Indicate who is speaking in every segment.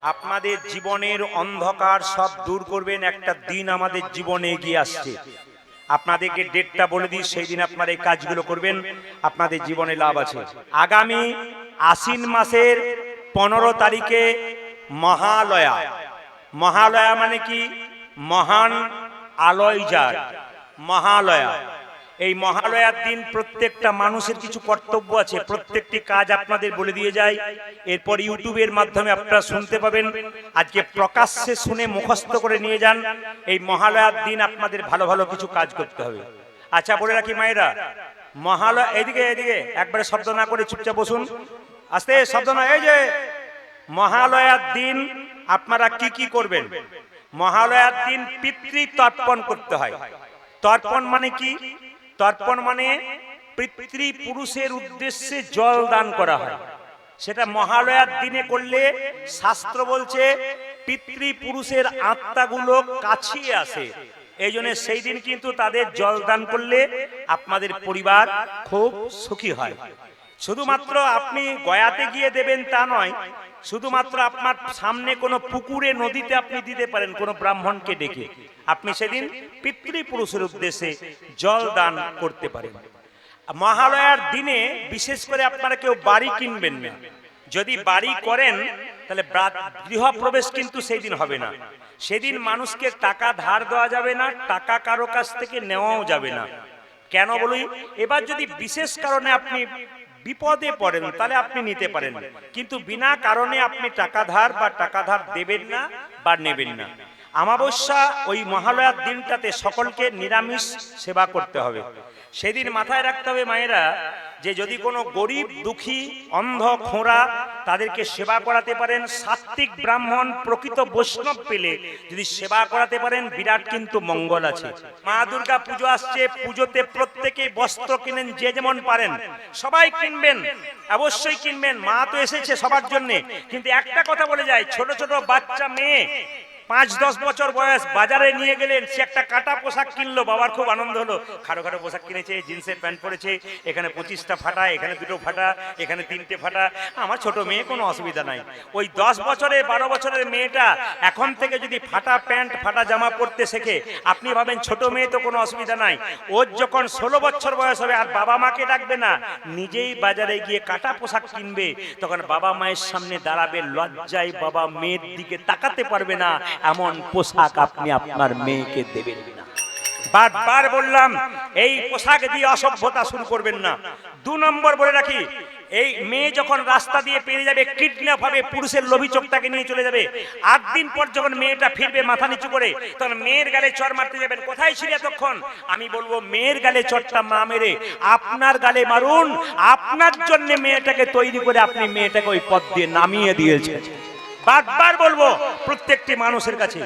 Speaker 1: আপনাদের জীবনের অন্ধকার সব দূর করবেন। একটা দিন আমাদের জীবনে এগিয়ে আসছে, আপনাদেরকে ডেটটা বলে দিই, সেই দিন আপনারা এই কাজগুলো করবেন, আপনাদের জীবনে লাভ আছে। আগামী আশ্বিন মাসের 15 তারিখে মহালয়া। মহালয়া মানে কি? মহান আলয় যার, মহালয়া। এই মহালয়ার দিন প্রত্যেকটা মানুষের কিছু কর্তব্য আছে, প্রত্যেকটি কাজ আপনাদের বলে দিয়ে যায়। এরপর ইউটিউবের মাধ্যমে আপনারা শুনতে পাবেন। আজকে প্রকাশ্যে শুনে মুখস্থ করে নিয়ে যান। এই মহালয়ার দিন আপনাদের ভালো ভালো কিছু কাজ করতে হবে। আচ্ছা, বলে রাখি মায়েরা, মহালয়া, এদিকে এদিকে একবারে শব্দ না করে চুপচাপ বসুন, আস্তে, শব্দ না। এই যে মহালয়ার দিন আপনারা কি কি করবেন? মহালয়ার দিন পিতৃ তর্পণ করতে হয়। তর্পণ মানে কি? তর্পণ মানে পিতৃপুরুষের উদ্দেশ্যে জল দান করা হয়। সেটা মহালয়ার দিনে করলে শাস্ত্র বলছে পিতৃপুরুষের আত্মাগুলো কাছিয়ে আসে। এই জন্য সেই দিন কিন্তু তাদের জল দান করলে আপনাদের পরিবার খুব সুখী হয়। শুধুমাত্র আপনি গয়াতে গিয়ে দেবেন তা নয়, শুধুমাত্র আপনার সামনে কোনো পুকুরে, নদীতে আপনি দিতে পারেন, কোনো ব্রাহ্মণকে ডেকে আপনি সেদিন পিতৃপুরুষের উদ্দেশ্যে জল দান করতে পারেন। মহালয়ার দিনে বিশেষ করে আপনারা কেউ বাড়ি কিনবেন না। যদি বাড়ি করেন তাহলে গৃহপ্রবেশ কিন্তু সেই দিন হবে না। সেদিন মানুষকে টাকা ধার দেওয়া যাবে না, টাকা কারো কাছ থেকে নেওয়াও যাবে না। কেন বলি? এবার যদি বিশেষ কারণে আপনি বিপদে পড়েন তাহলে আপনি নিতে পারেন, কিন্তু বিনা কারণে আপনি টাকা ধার দেবেন না বা নেবেন না। অমাবস্যা ওই মহালয়ার দিনটাতে সকলকে নিরামিষ সেবা করতে হবে। সেদিন মাথায় রাখতে হবে মায়েরা, যে যদি কোনো গরিব, দুঃখী, অন্ধ, খোঁড়া তাদেরকে সেবা করাতে পারেন, সাত্ত্বিক ব্রাহ্মণ, প্রকৃত বৈষ্ণব পেলে যদি সেবা করাতে পারেন, বিরাট কিন্তু মঙ্গল আছে। মা দুর্গা পুজো আসছে, পুজোতে প্রত্যেকে বস্ত্র কিনেন, যে যেমন পারেন সবাই কিনবেন, অবশ্যই কিনবেন। মা তো এসেছে সবার জন্য, কিন্তু একটা কথা বলে যায়, ছোট ছোট বাচ্চা মেয়ে 5-10 বছর বয়স বাজারে নিয়ে গেলেন, সে একটা কাটা পোশাক কিনলো, বাবার খুব আনন্দ হলো। খাটো খাটো পোশাক কিনেছে, জিন্সের প্যান্ট পরেছে, এখানে 25টা ফাটা, এখানে 2টো ফাটা, এখানে 3টে ফাটা। আমার ছোট মেয়ে, কোনো অসুবিধা নাই। ওই 10 বছরের 12 বছরের মেয়েটা এখন থেকে যদি ফাটা প্যান্ট, ফাটা জামা পরতে শেখে, আপনি ভাবেন ছোট মেয়ে তো কোনো অসুবিধা নাই। ওর যখন 16 বছর বয়স হবে আর বাবা মাকে ডাকবে না, নিজেই বাজারে গিয়ে কাটা পোশাক কিনবে, তখন বাবা মায়ের সামনে দাঁড়াবে, লজ্জায় বাবা মেয়ের দিকে তাকাতে পারবে না। এমন পোশাক আপনি আপনার মেয়েকে দেবেন না। বারবার বললাম, এই পোশাক দিয়ে অসভ্যতা শুরু করবেন না। 2 নম্বর বলে রাখি, এই মেয়ে যখন রাস্তা দিয়ে পেরিয়ে যাবে, কিডন্যাপ হবে, পুরুষের লোভী চোখ তাকে নিয়ে চলে যাবে। 8 দিন পর যখন মেয়েটা ফিরবে মাথা নিচু করে, তখন মেয়ের গালে চড় মারতে যাবেন, কোথায় ছিলে এতক্ষণ? আমি বলবো, মেয়ের গালে চড়টা মা মেরে আপনার গালে মারুন। আপনার জন্য মেয়েটাকে তৈরি করে আপনি মেয়েটাকে ওই পথ দিয়ে নামিয়ে দিয়েছেন। বারবার বলবো প্রত্যেকটি মানুষের কাছে,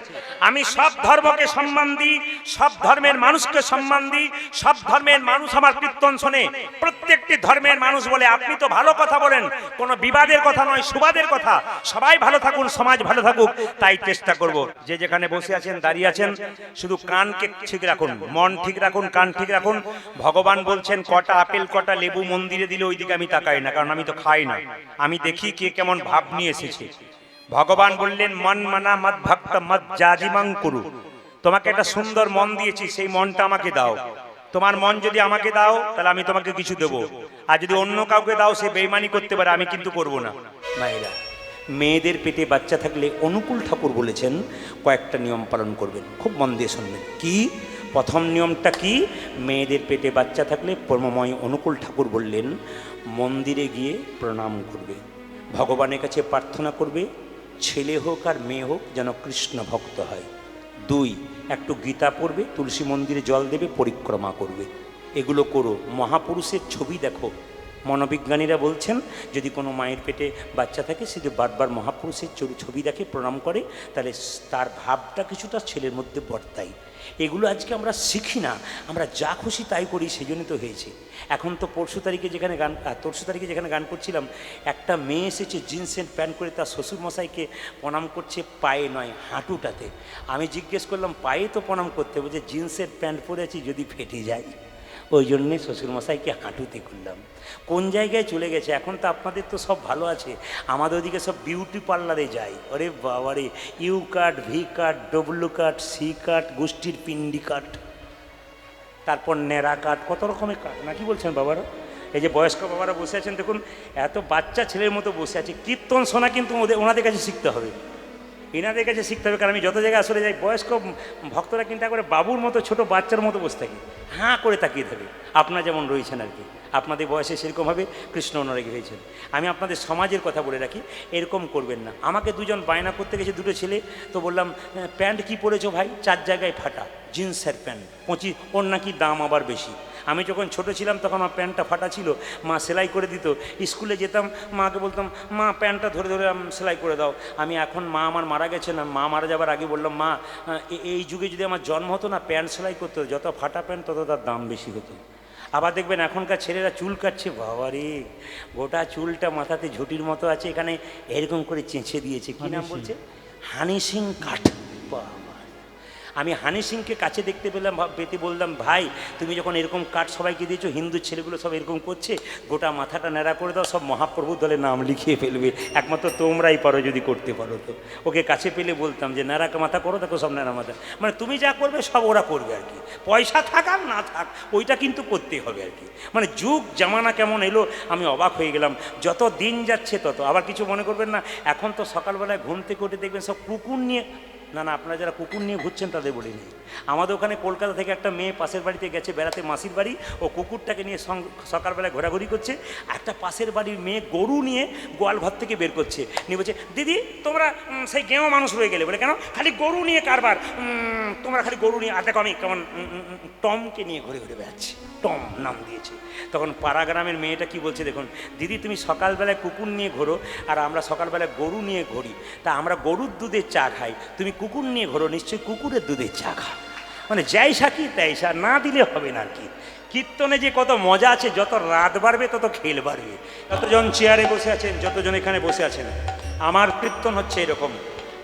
Speaker 1: আমি সব ধর্মকে সম্মান দিই, সব ধর্মের মানুষকে সম্মান দিই, সব ধর্মের মানুষ আমার কীর্তন শোনে। প্রত্যেকটি ধর্মের মানুষ বলে, আপনি তো ভালো কথা বলেন, কোনো বিবাদের কথা নয়, সুবাদের কথা। সবাই ভালো থাকুন, সমাজ ভালো থাকুক, তাই চেষ্টা করব। যে যেখানে বসে আছেন, দাঁড়িয়ে আছেন, শুধু কানকে ঠিক রাখুন, মন ঠিক রাখুন, কান ঠিক রাখুন। ভগবান বলছেন, কটা আপেল কটা লেবু মন্দিরে দিলে ওইদিকে আমি তাকাই না, কারণ আমি তো খাই না, আমি দেখি কে কেমন ভাব নিয়ে এসেছে। ভগবান বললেন, মন মানা মত ভক্ত মত জাজিমাং কুরু। তোমাকে একটা সুন্দর মন দিয়েছি, সেই মনটা আমাকে দাও। তোমার মন যদি আমাকে দাও তাহলে আমি তোমাকে কিছু দেবো, আর যদি অন্য কাউকে দাও সে বেঈমানি করতে পারে, আমি কিন্তু করব না। মায়েরা, মেয়েদের পেটে বাচ্চা থাকলে অনুকূল ঠাকুর বলেছেন কয়েকটা নিয়ম পালন করবেন, খুব মন দিয়ে শুনবেন। কি? প্রথম নিয়মটা কি? মেয়েদের পেটে বাচ্চা থাকলে পরমময় অনুকূল ঠাকুর বললেন, মন্দিরে গিয়ে প্রণাম করবে, ভগবানের কাছে প্রার্থনা করবে, ছেলে হোক আর মেয়ে হোক যেন কৃষ্ণ ভক্ত হয়। 2, একটু গীতা পড়বে, তুলসী মন্দিরে জল দেবে, পরিক্রমা করবে। এগুলো করো। মহাপুরুষের ছবি দেখো। মনোবিজ্ঞানীরা বলছেন, যদি কোনো মায়ের পেটে বাচ্চা থাকে, সে যদি বারবার মহাপুরুষের ছবি দেখে, প্রণাম করে, তাহলে তার ভাবটা কিছুটা ছেলের মধ্যে বর্তায়। এগুলো আজকে আমরা শিখি না, আমরা যা খুশি তাই করি, সেই জন্যই তো হয়েছে। এখন তো তরশু তারিখে যেখানে গান করছিলাম, একটা মেয়ে এসেছে জিন্সের প্যান্ট করে, তার শ্বশুরমশাইকে প্রণাম করছে পায়ে নয়, হাঁটুটাতে। আমি জিজ্ঞেস করলাম, পায়ে তো প্রণাম করতে হবে, যে জিন্সের প্যান্ট পরে আছি, যদি ফেটে যায়। ওই জন্যে শ্বশুরমশাইকে হাঁটুতে করলাম। কোন জায়গায় চলে গেছে, এখন তো আপনাদের তো সব ভালো আছে, আমাদের ওদিকে সব বিউটি পার্লারে যাই। ওরে বাবারে, U cut, V cut, W cut, C cut, গোষ্ঠীর পিন্ডি কাট, তারপর ন্যাড়া কাট, কত রকমের কাট না, কি বলছেন বাবারা? এই যে বয়স্ক বাবারা বসে আছেন দেখুন, এত বাচ্চা ছেলের মতো বসে আছে। কীর্তন শোনা কিন্তু ওনাদের কাছে শিখতে হবে, এনাদের কাছে শিখতে হবে। কারণ আমি যত জায়গায় আসলে যাই, বয়স্ক ভক্তরা কিন্তু একবারে বাবুর মতো, ছোট বাচ্চার মতো বসে থাকে, হাঁ করে তাকিয়ে থাকে। আপনারা যেমন রয়েছেন আর কি, আপনাদের বয়সে সেরকমভাবে কৃষ্ণ অনুরাগী হয়েছেন। আমি আপনাদের সমাজের কথা বলে রাখি, এরকম করবেন না। আমাকে দুজন বায়না করতে গেছে, দুটো ছেলে, তো বললাম প্যান্ট কি পরেছো ভাই? 4 জায়গায় ফাটা, জিন্সের প্যান্ট, 25, ওর নাকি দাম আবার বেশি। আমি যখন ছোট ছিলাম তখন আমার প্যান্টটা ফাটা ছিল, মা সেলাই করে দিত। স্কুলে যেতাম, মাকে বলতাম মা প্যান্টটা ধরে ধরে সেলাই করে দাও। আমি এখন, মা আমার মারা গেছে না, মা মারা যাবার আগে বললাম মা এই যুগে যদি আমার জন্ম হতো না, প্যান্ট সেলাই করতে হতো, যত ফাটা প্যান্ট তত তার দাম বেশি হতো। আবার দেখবেন এখনকার ছেলেরা চুল কাটছে, বাবারে গোটা চুলটা মাথাতে ঝুঁটির মতো আছে, এখানে এরকম করে চেঁচে দিয়েছে, কি নাম বলছে? হানি সিং কাট। আমি হানি সিংকে কাছে দেখতে পেতে বললাম ভাই তুমি যখন এরকম কাট সবাইকে দিয়েছো, হিন্দু ছেলেগুলো সব এরকম করছে, গোটা মাথাটা ন্যাড়া করে দাও, সব মহাপ্রভু দলে নাম লিখিয়ে ফেলবে, একমাত্র তোমরাই পারো যদি করতে পারো। তো ওকে কাছে পেলে বলতাম যে ন্যাড়া মাথা করো, দেখো সব ন্যাড়া মাথা, মানে তুমি যা করবে সব ওরা করবে আর কি, পয়সা থাক আর না থাক ওইটা কিন্তু করতেই হবে আর কি। মানে যুগ জামানা কেমন এলো, আমি অবাক হয়ে গেলাম। যত দিন যাচ্ছে তত, আবার কিছু মনে করবেন না, এখন তো সকালবেলায় ঘুম থেকে উঠে দেখবেন সব কুকুর নিয়ে, না না আপনারা যারা কুকুর নিয়ে ঘুরছেন তাদের বলিনি, আমাদের ওখানে কলকাতা থেকে একটা মেয়ে পাশের বাড়িতে গেছে বেড়াতে মাসির বাড়ি, ও কুকুরটাকে নিয়ে সকালবেলায় ঘোরাঘুরি করছে। একটা পাশের বাড়ির মেয়ে গরু নিয়ে গোয়াল ঘর থেকে বের করছে, নিয়ে বলছে দিদি তোমরা সেই গেঁয়ো মানুষ রয়ে গেলে, বলে কেন? খালি গরু নিয়ে কারবার, তোমরা খালি গরু নিয়ে। আর দেখো আমি কেমন টমকে নিয়ে ঘুরে ঘুরে বেড়াচ্ছি, টম নাম দিয়েছে। তখন পাড়া গ্রামের মেয়েটা কি বলছে দেখুন, দিদি তুমি সকালবেলায় কুকুর নিয়ে ঘোরো আর আমরা সকালবেলায় গরু নিয়ে ঘুরি, তা আমরা গরুর দুধের চা খাই, তুমি কুকুর নিয়ে ঘোরো, নিশ্চয়ই কুকুরের দুধের চা খাও। মানে যাই সাকি তাই সা, না দিলে হবে না আর কি। কীর্তনে যে কত মজা আছে, যত রাত বাড়বে তত খেল বাড়বে। যতজন চেয়ারে বসে আছেন, যতজন এখানে বসে আছেন, আমার কীর্তন হচ্ছে এরকম,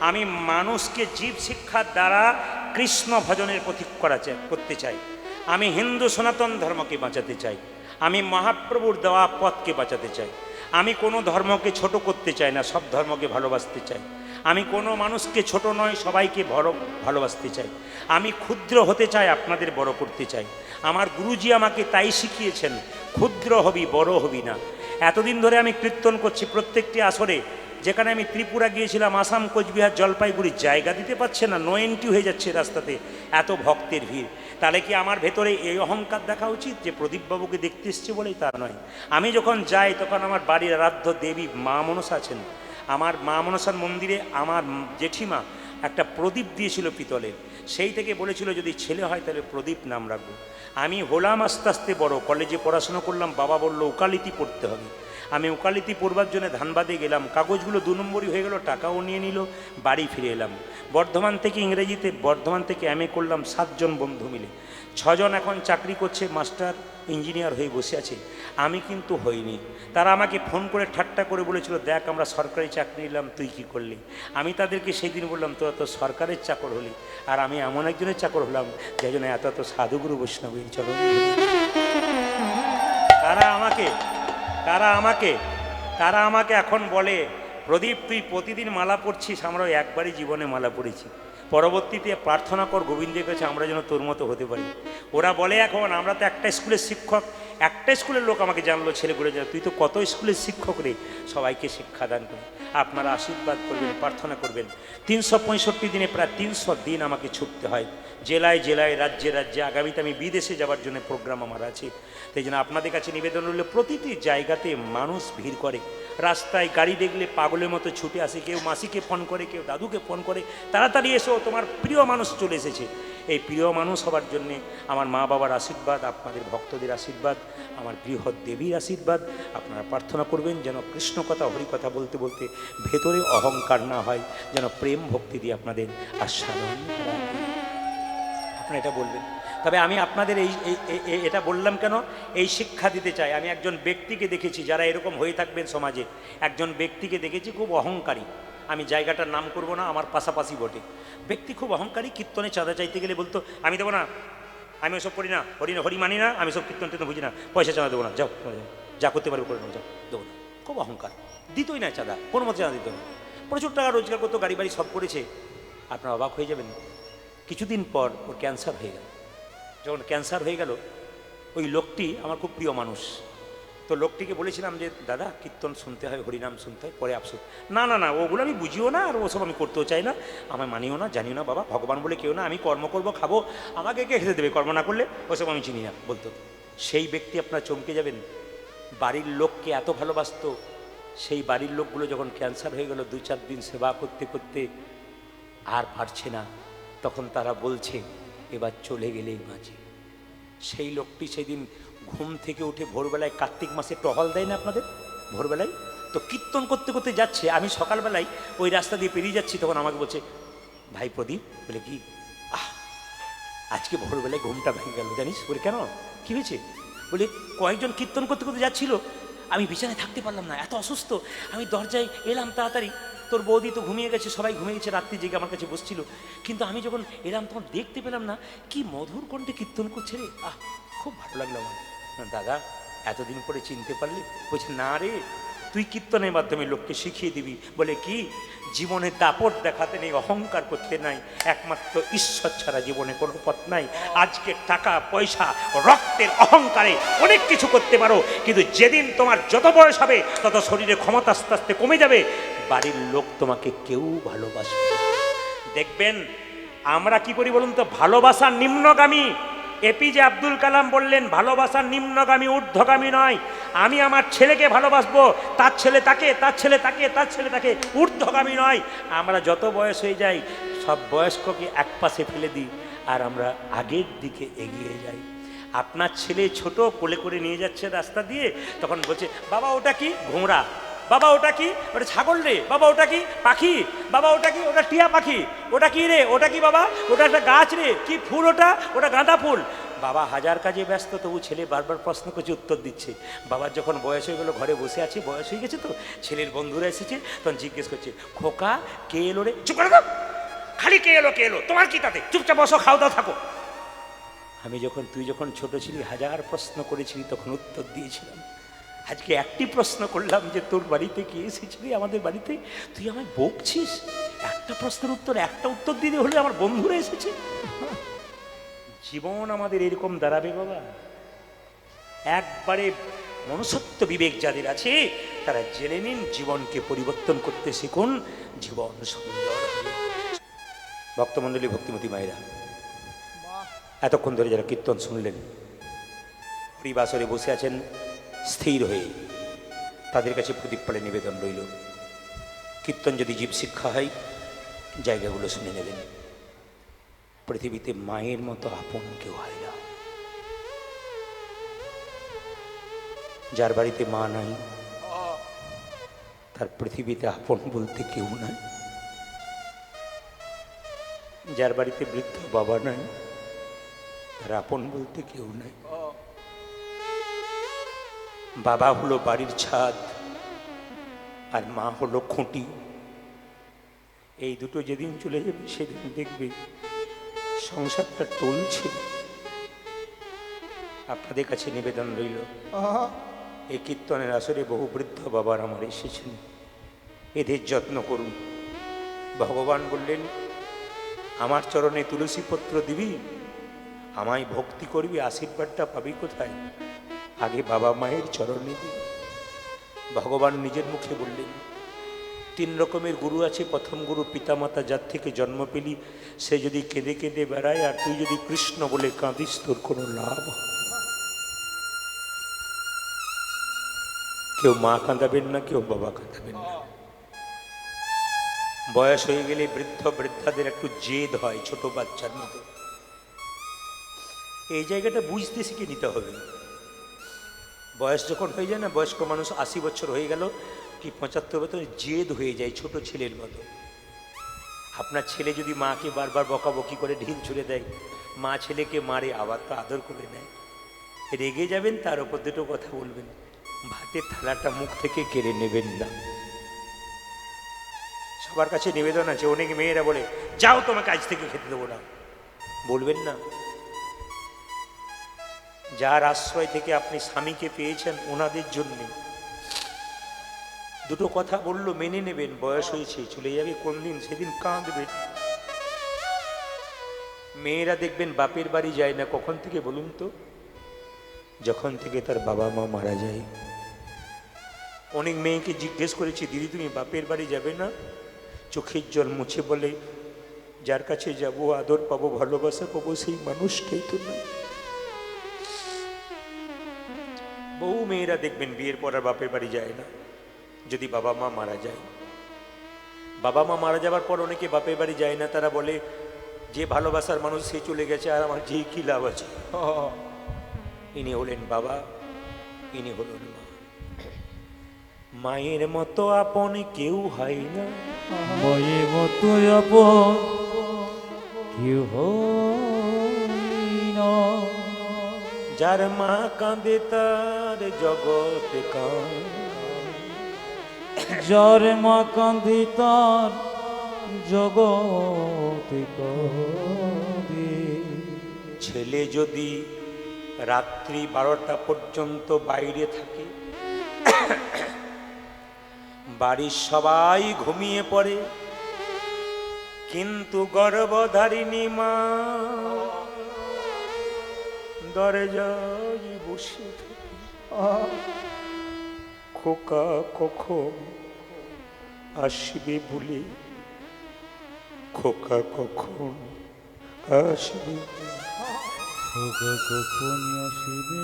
Speaker 1: আমি মানুষকে জীব শিক্ষার দ্বারা কৃষ্ণ ভজনের প্রতীক করতে চাই। আমি হিন্দু সনাতন ধর্মকে বাঁচাতে চাই, আমি মহাপ্রভুর দেওয়া পথকে বাঁচাতে চাই। আমি কোনো ধর্মকে ছোট করতে চাই না, সব ধর্মকে ভালোবাসতে চাই। আমি কোনো মানুষকে ছোট নয়, সবাইকে বড় ভালোবাসতে চাই। আমি ক্ষুদ্র হতে চাই, আপনাদের বড় করতে চাই। আমার গুরুজি আমাকে তাই শিখিয়েছেন, ক্ষুদ্র হবি বড় হবি না। এতদিন ধরে আমি কীর্তন করছি, প্রত্যেকটি আসরে, যেখানে আমি ত্রিপুরা গিয়েছিলাম, আসাম, কোচবিহার, জলপাইগুড়ি, জায়গা দিতে পারছে না, নো এন্ট্রি হয়ে যাচ্ছে রাস্তাতে, এত ভক্তের ভিড়। তাহলে কি আমার ভেতরে এই অহংকার দেখা উচিত যে প্রদীপবাবুকে দেখতে এসছে বলেই? তা নয়। আমি যখন যাই তখন আমার বাড়ির আরাধ্য দেবী মা মনসা আছেন, আমার মা মনসার মন্দিরে আমার জেঠিমা একটা প্রদীপ দিয়েছিল পিতলের, সেই থেকে বলেছিল যদি ছেলে হয় তাহলে প্রদীপ নাম রাখবো। আমি হলাম আস্তে আস্তে বড়, কলেজে পড়াশোনা করলাম, বাবা বলল ওকালতি পড়তে হবে। আমি ওকালতি পড়বার জন্য ধানবাদে গেলাম, কাগজগুলো 2 নম্বরই হয়ে গেল, টাকাও নিয়ে নিল, বাড়ি ফিরে এলাম। বর্ধমান থেকে ইংরেজিতে, বর্ধমান থেকে MA করলাম 7 জন বন্ধু মিলে, 6 জন এখন চাকরি করছে, মাস্টার ইঞ্জিনিয়ার হয়ে বসে আছে, আমি কিন্তু হইনি। তারা আমাকে ফোন করে ঠাট্টা করে বলেছিল দেখ আমরা সরকারি চাকরি নিলাম, তুই কি করলি? আমি তাদেরকে সেই দিন বললাম তোরা তো সরকারের চাকর হলি, আর আমি এমন একজনের চাকর হলাম যাই জন্য এত এত সাধুগুরু বৈষ্ণব চলো। তারা আমাকে এখন বলে প্রদীপ তুই প্রতিদিন মালা পড়ছিস, আমরাও একবারই জীবনে মালা পড়েছি, পরবর্তীতে প্রার্থনা কর গোবিন্দের কাছে আমরা যেন তোর মতো হতে পারি। ওরা বলে এখন আমরা তো একটা স্কুলের শিক্ষক, একটা স্কুলের লোক আমাকে জানলো, ছেলেগুলো জানো তুই তো কত স্কুলের শিক্ষক রে, সবাইকে শিক্ষাদান করি। আপনারা আশীর্বাদ করবেন, প্রার্থনা করবেন। 365 দিনে প্রায় 300 দিন আমাকে ছুটতে হয়, জেলায় জেলায়, রাজ্যে রাজ্যে। আগামীতে আমি বিদেশে যাওয়ার জন্য প্রোগ্রাম আমার আছে। তাই জন্য আপনাদের কাছে নিবেদন হলো, প্রতিটি জায়গাতে মানুষ ভিড় করে, রাস্তায় গাড়ি দেখলে পাগলের মতো ছুটে আসে, কেউ মাসিকে ফোন করে, কেউ দাদুকে ফোন করে, তাড়াতাড়ি এসো তোমার প্রিয় মানুষ চলে এসেছে। এই প্রিয় মানুষ হবার জন্যে আমার মা বাবার আশীর্বাদ, আপনাদের ভক্তদের আশীর্বাদ, আমার বৃহৎ দেবীর আশীর্বাদ। আপনারা প্রার্থনা করবেন যেন কৃষ্ণ কথা হরি কথা বলতে বলতে ভেতরে অহংকার না হয়, যেন প্রেম ভক্তি দিয়ে আপনাদের আস্বাদন আপনারা এটা বলবেন। তবে আমি আপনাদের এটা বললাম কেন, এই শিক্ষা দিতে চাই। আমি একজন ব্যক্তিকে দেখেছি, যারা এরকম হয়ে থাকবেন সমাজে, একজন ব্যক্তিকে দেখেছি খুব অহংকারী, আমি জায়গাটার নাম করব না, আমার পাশাপাশি বটে। ব্যক্তি খুব অহংকারী, কীর্তনে চাঁদা চাইতে গেলে বলতো আমি দেবো না, আমি ওসব করি না, হরি মানি না, আমি সব কীর্তন টির্তন বুঝি না, পয়সা চাঁদা দেবো না, যাও যা করতে পারবে করে নাও, যাও, দেবো না। খুব অহংকার, দিতই না চাঁদা, কোনো মতে চাঁদা দিত না। প্রচুর টাকা রোজগার করতো, গাড়ি বাড়ি সব করেছে। আপনার অবাক হয়ে যাবেন, কিছুদিন পর ওর ক্যান্সার হয়ে গেল। যখন ক্যান্সার হয়ে গেল, ওই লোকটি আমার খুব প্রিয় মানুষ, তো লোকটিকে বলেছিলাম যে দাদা কীর্তন শুনতে হয়, হরিনাম শুনতে হয়, পরে আফসোস, না না না ওগুলো আমি বুঝিও না, আর ওসব আমি করতেও চাই না, আমায় মানিও না, জানিও না বাবা, ভগবান বলে কেউ না, আমি কর্ম করবো, খাবো, আমাকে কে খেতে দেবে, কর্ম না করলে, ওসব আমি চিনি না বলতো। সেই ব্যক্তি আপনার চমকে যাবেন, বাড়ির লোককে এত ভালোবাসতো, সেই বাড়ির লোকগুলো যখন ক্যান্সার হয়ে গেল, 2-4 দিন সেবা করতে করতে আর পারছে না, তখন তারা বলছে এবার চলে গেলেই বাঁচে। সেই লোকটি সেদিন ঘুম থেকে উঠে ভোরবেলায়, কার্তিক মাসে টহল দেয় না আপনাদের ভোরবেলায়, তো কীর্তন করতে করতে যাচ্ছে, আমি সকালবেলায় ওই রাস্তা দিয়ে পেরিয়ে যাচ্ছি, তখন আমাকে বলছে ভাই প্রদীপ, বলে কি আজকে ভোরবেলায় ঘুমটা ভেঙে গেল জানিস, বলে কেন কি হয়েছে, বলে কয়েকজন কীর্তন করতে করতে যাচ্ছিল, আমি বিছানায় থাকতে পারলাম না, এত অসুস্থ, আমি দরজায় এলাম তাড়াতাড়ি, তোর বৌদি তো ঘুমিয়ে গেছে, সবাই ঘুমিয়ে গেছে, রাত্রি জেগে আমার কাছে বসছিল, কিন্তু আমি যখন এলাম তখন দেখতে পেলাম না, কি মধুর কণ্ঠে কীর্তন করছে রে, খুব ভালো লাগলো আমার। দাদা এতদিন পরে চিনতে পারলি, বলছে না রে, তুই কীর্তনের মাধ্যমে লোককে শিখিয়ে দিবি, বলে কি জীবনে দাপট দেখাতে নেই, অহংকার করতে নাই, একমাত্র ঈশ্বর ছাড়া জীবনে কোনো পথ নাই। আজকে টাকা পয়সা রক্তের অহংকারে অনেক কিছু করতে পারো, কিন্তু যেদিন তোমার যত বয়স হবে তত শরীরে ক্ষমতা আস্তে আস্তে কমে যাবে, বাড়ির লোক তোমাকে কেউ ভালোবাসবে না। দেখবেন আমরা কি করি বলুন তো, ভালোবাসা নিম্নগামী। এপিজে আব্দুল কালাম বললেন ভালোবাসা নিম্নগামী, ঊর্ধ্বগামী নয়। আমি আমার ছেলেকে ভালোবাসবো, তার ছেলে তাকে, তার ছেলে তাকে, তার ছেলে তাকে, ঊর্ধ্বগামী নয়। আমরা যত বয়স হয়ে যাই সব বয়স্ককে এক পাশে ফেলে দিই আর আমরা আগের দিকে এগিয়ে যাই। আপনার ছেলে ছোট, কোলে করে নিয়ে যাচ্ছে রাস্তা দিয়ে, তখন বলছে বাবা ওটা কি, ঘোড়া, বাবা ওটা কি, ওটা ছাগল রে, বাবা ওটা কি, পাখি, বাবা ওটা কি, ওটা টিয়া পাখি, ওটা কি রে, ওটা কি বাবা, ওটা একটা গাছ রে, কি ফুল ওটা, ওটা গাঁদা ফুল। বাবা হাজার কাজে ব্যস্ত, তবু ছেলে বারবার প্রশ্ন করছে, উত্তর দিচ্ছে। বাবার যখন বয়স হয়ে গেলো, ঘরে বসে আছে, বয়স হয়ে গেছে তো, ছেলের বন্ধুরা এসেছে, তখন জিজ্ঞেস করছে খোকা কে এলো রে, চুপ করে দাও, খালি কে এলো কে এলো, তোমার কি তাতে, চুপচাপ বসো, খাও দাও থাকো। তুই যখন ছোট ছিলি হাজার প্রশ্ন করেছিলি, তখন উত্তর দিয়েছিলাম। আজকে একটি প্রশ্ন করলাম যে তোর বাড়িতে কে এসেছিলি আমাদের বাড়িতে, তুই আমায় বকছিস, একটা প্রশ্নের উত্তর, একটা উত্তর দিতে হলে আমার বন্ধুরা এসেছে। জীবন আমাদের এরকম দাঁড়াবে বাবা। একবারে মনুষ্যত্ব বিবেক যাদের আছে তারা জেনে নিন, জীবনকে পরিবর্তন করতে শিখুন, জীবন সুন্দর হবে। ভক্তমণ্ডলী, ভক্তিমতী মায়েরা, এতক্ষণ ধরে যারা কীর্তন শুনলেন, হরিবাসরে বসে আছেন স্থির হয়ে, তাদের কাছে প্রদীপ পালে নিবেদন রইল, কীর্তন যদি জীব শিক্ষা হয়, জায়গাগুলো শুনে নেবেন। পৃথিবীতে মায়ের মতো আপন কেউ হয় না। যার বাড়িতে মা নাই তার পৃথিবীতে আপন বলতে কেউ নাই। যার বাড়িতে বৃদ্ধ বাবা নাই তার আপন বলতে কেউ নাই। বাবা হলো বাড়ির ছাদ আর মা হলো খুঁটি। এই দুটো যেদিন চলে যাবে সেদিন দেখবে সংসারটা টলছে। আপনাদের কাছে নিবেদন রইল, এই কীর্তনের আসরে বহু বৃদ্ধ বাবার আমার এসেছেন, এদের যত্ন করুন। ভগবান বললেন আমার চরণে তুলসী পত্র দিবি, আমায় ভক্তি করবি, আশীর্বাদটা পাবি কোথায়? আগে বাবা মায়ের চরণে দিবি। ভগবান নিজের মুখে বললেন 3 রকমের গুরু আছে। প্রথম গুরু পিতামাতা, যার থেকে জন্ম পেলি সে যদি কেঁদে কেঁদে বেড়ায় আর তুই যদি কৃষ্ণ বলে কাঁদিস তোর কোনো লাভ হবে। কেউ মা কাঁদাবেন না, কেউ বাবা কাঁদাবেন না। বয়স হয়ে গেলে বৃদ্ধ বৃদ্ধাদের একটু জেদ হয় ছোট বাচ্চার মতো। এই জায়গাটা বুঝতে শিখে নিতে হবে। বয়স যখন হয়ে যায় না, বয়স্ক মানুষ 80 বছর হয়ে গেল কি 75 বছর, জেদ হয়ে যায় ছোট ছেলের মতো। আপনার ছেলে যদি মাকে বারবার বকাবকি করে ঢিল ছুঁড়ে দেয়, মা ছেলেকে মারে, আবার তো আদর করে নেয়, রেগে যাবেন, তার উপর দুটো কথা বলবেন, ভাতের থালাটা মুখ থেকে কেড়ে নেবেন না। সবার কাছে নিবেদন আছে, অনেক মেয়েরা বলে যাও তোমাকে আজ থেকে খেতে দেবো না, বলবেন না। যার আশ্রয় থেকে আপনি স্বামীকে পেয়েছেন ওনাদের জন্য দুটো কথা বললো মেনে নেবেন, বয়স হয়েছে চলে যাবে কোন দিন, সেদিন কাঁদবেন। মেয়েরা দেখবেন বাপের বাড়ি যায় না কখন থেকে বলুন তো? যখন থেকে তার বাবা মা মারা যায়। অনেক মেয়েকে জিজ্ঞেস করেছি, দিদি তুমি বাপের বাড়ি যাবে না? চোখের জল মুছে বলে, যার কাছে যাব আদর পাবো ভালোবাসা পাবো সেই মানুষটাই তো না। বহু মেয়েরা দেখবেন বিয়ের পর আর বাপের বাড়ি যায় না যদি বাবা মা মারা যায়। বাবা মা মারা যাবার পর অনেকে বাপের বাড়ি যায় না, তারা বলে যে ভালোবাসার মানুষ সে চলে গেছে আর আমার যেই কি লাভ আছে। ইনি হলেন বাবা, ইনি হলেন মা। মায়ের মতো আপন কেউ হয় না,
Speaker 2: মায়ের মতো আপন কেউ হয় না।
Speaker 1: যার মা কাঁদে তার জগৎ কাঁদে,
Speaker 2: যার মা কাঁদে তার জগৎ কাঁদে।
Speaker 1: ছেলে যদি রাত্রি 12টা পর্যন্ত বাইরে থাকে, বাড়ির সবাই ঘুমিয়ে পড়ে, কিন্তু গর্ভধারিণী মা দরজায় বসে থাকে। খোকা কখন আসবে বলে, খোকা কখন আসবে,
Speaker 2: খোকা কখন আসবে।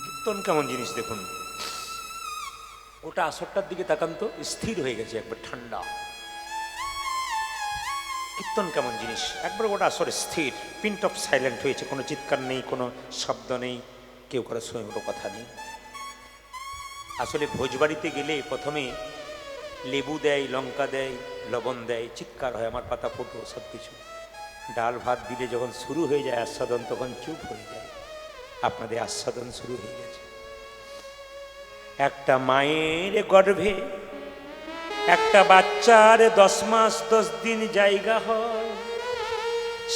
Speaker 1: কীর্তন কেমন জিনিস দেখুন, ওটা আসরটার দিকে তাকান তো, স্থির হয়ে গেছে একবার ঠান্ডা। কীর্তন কেমন জিনিস, একবার ওটা আসরে স্থির, পিন্ট অফ সাইলেন্ট হয়েছে, কোনো চিৎকার নেই, কোনো শব্দ নেই, কেউ কারো সঙ্গে কোনো কথা নেই। আসলে ভোজবাড়িতে গেলে প্রথমে লেবু দেয়, লঙ্কা দেয়, লবণ দেয়, চিৎকার হয়, আমার পাতা ফোটো সব কিছু। ডাল ভাত দিলে যখন শুরু হয়ে যায় আস্বাদন, তখন চুপ হয়ে যায়। আপনাদের আস্বাদন শুরু হয়ে গেছে। একটা মায়ের গর্ভে একটা বাচ্চার 10 মাস 10 দিন জায়গা হয়।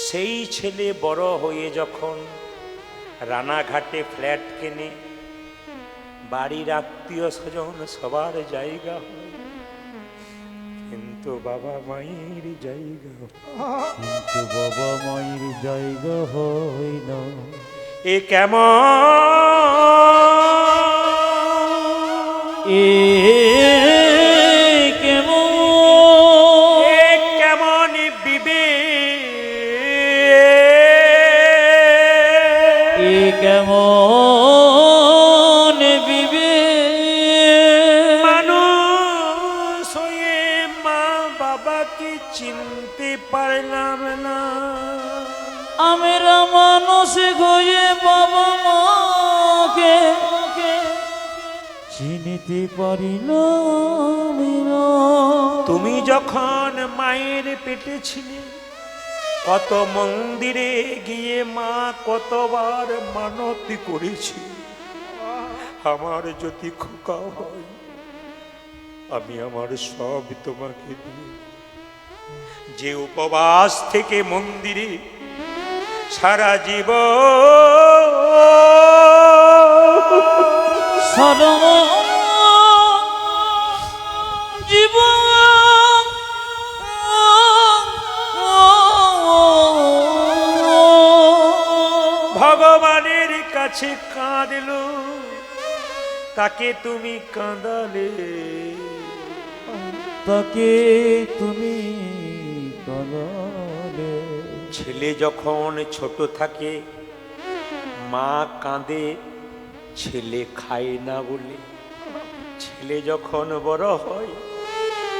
Speaker 1: সেই ছেলে বড় হয়ে যখন রানাঘাটে ফ্ল্যাট কেনে, বাড়ির আত্মীয় স্বজন সবার জায়গা হয়, কিন্তু বাবা মায়ের জায়গা,
Speaker 2: কিন্তু বাবা মায়ের জায়গা হয় না।
Speaker 1: এ কেমন,
Speaker 2: এ কেমন,
Speaker 1: এ কেমন
Speaker 2: এ কেমন বিবেক।
Speaker 1: মানুষ হয়ে মা বাবাকে চিনতে পারলাম না।
Speaker 2: আমরা মানুষ হয়ে বাবা মাকে চিনতে পারিলাম না।
Speaker 1: তুমি যখন মায়ের পেটে ছিলে, কত মন্দিরে গিয়ে মা কতবার মানতি করেছি, আমার যদি খোকা হয় আমি আমার সব তোমাকে দিই। যে উপবাস থেকে মন্দিরে সারা
Speaker 2: জীবন
Speaker 1: ভগবানের কাছে কাঁদলো, তাকে তুমি কাঁদালে,
Speaker 2: তাকে তুমি কাঁদালে।
Speaker 1: ছেলে যখন ছোট থাকে মা কাঁদে, ছেলে খায় না বলে। ছেলে যখন বড় হয়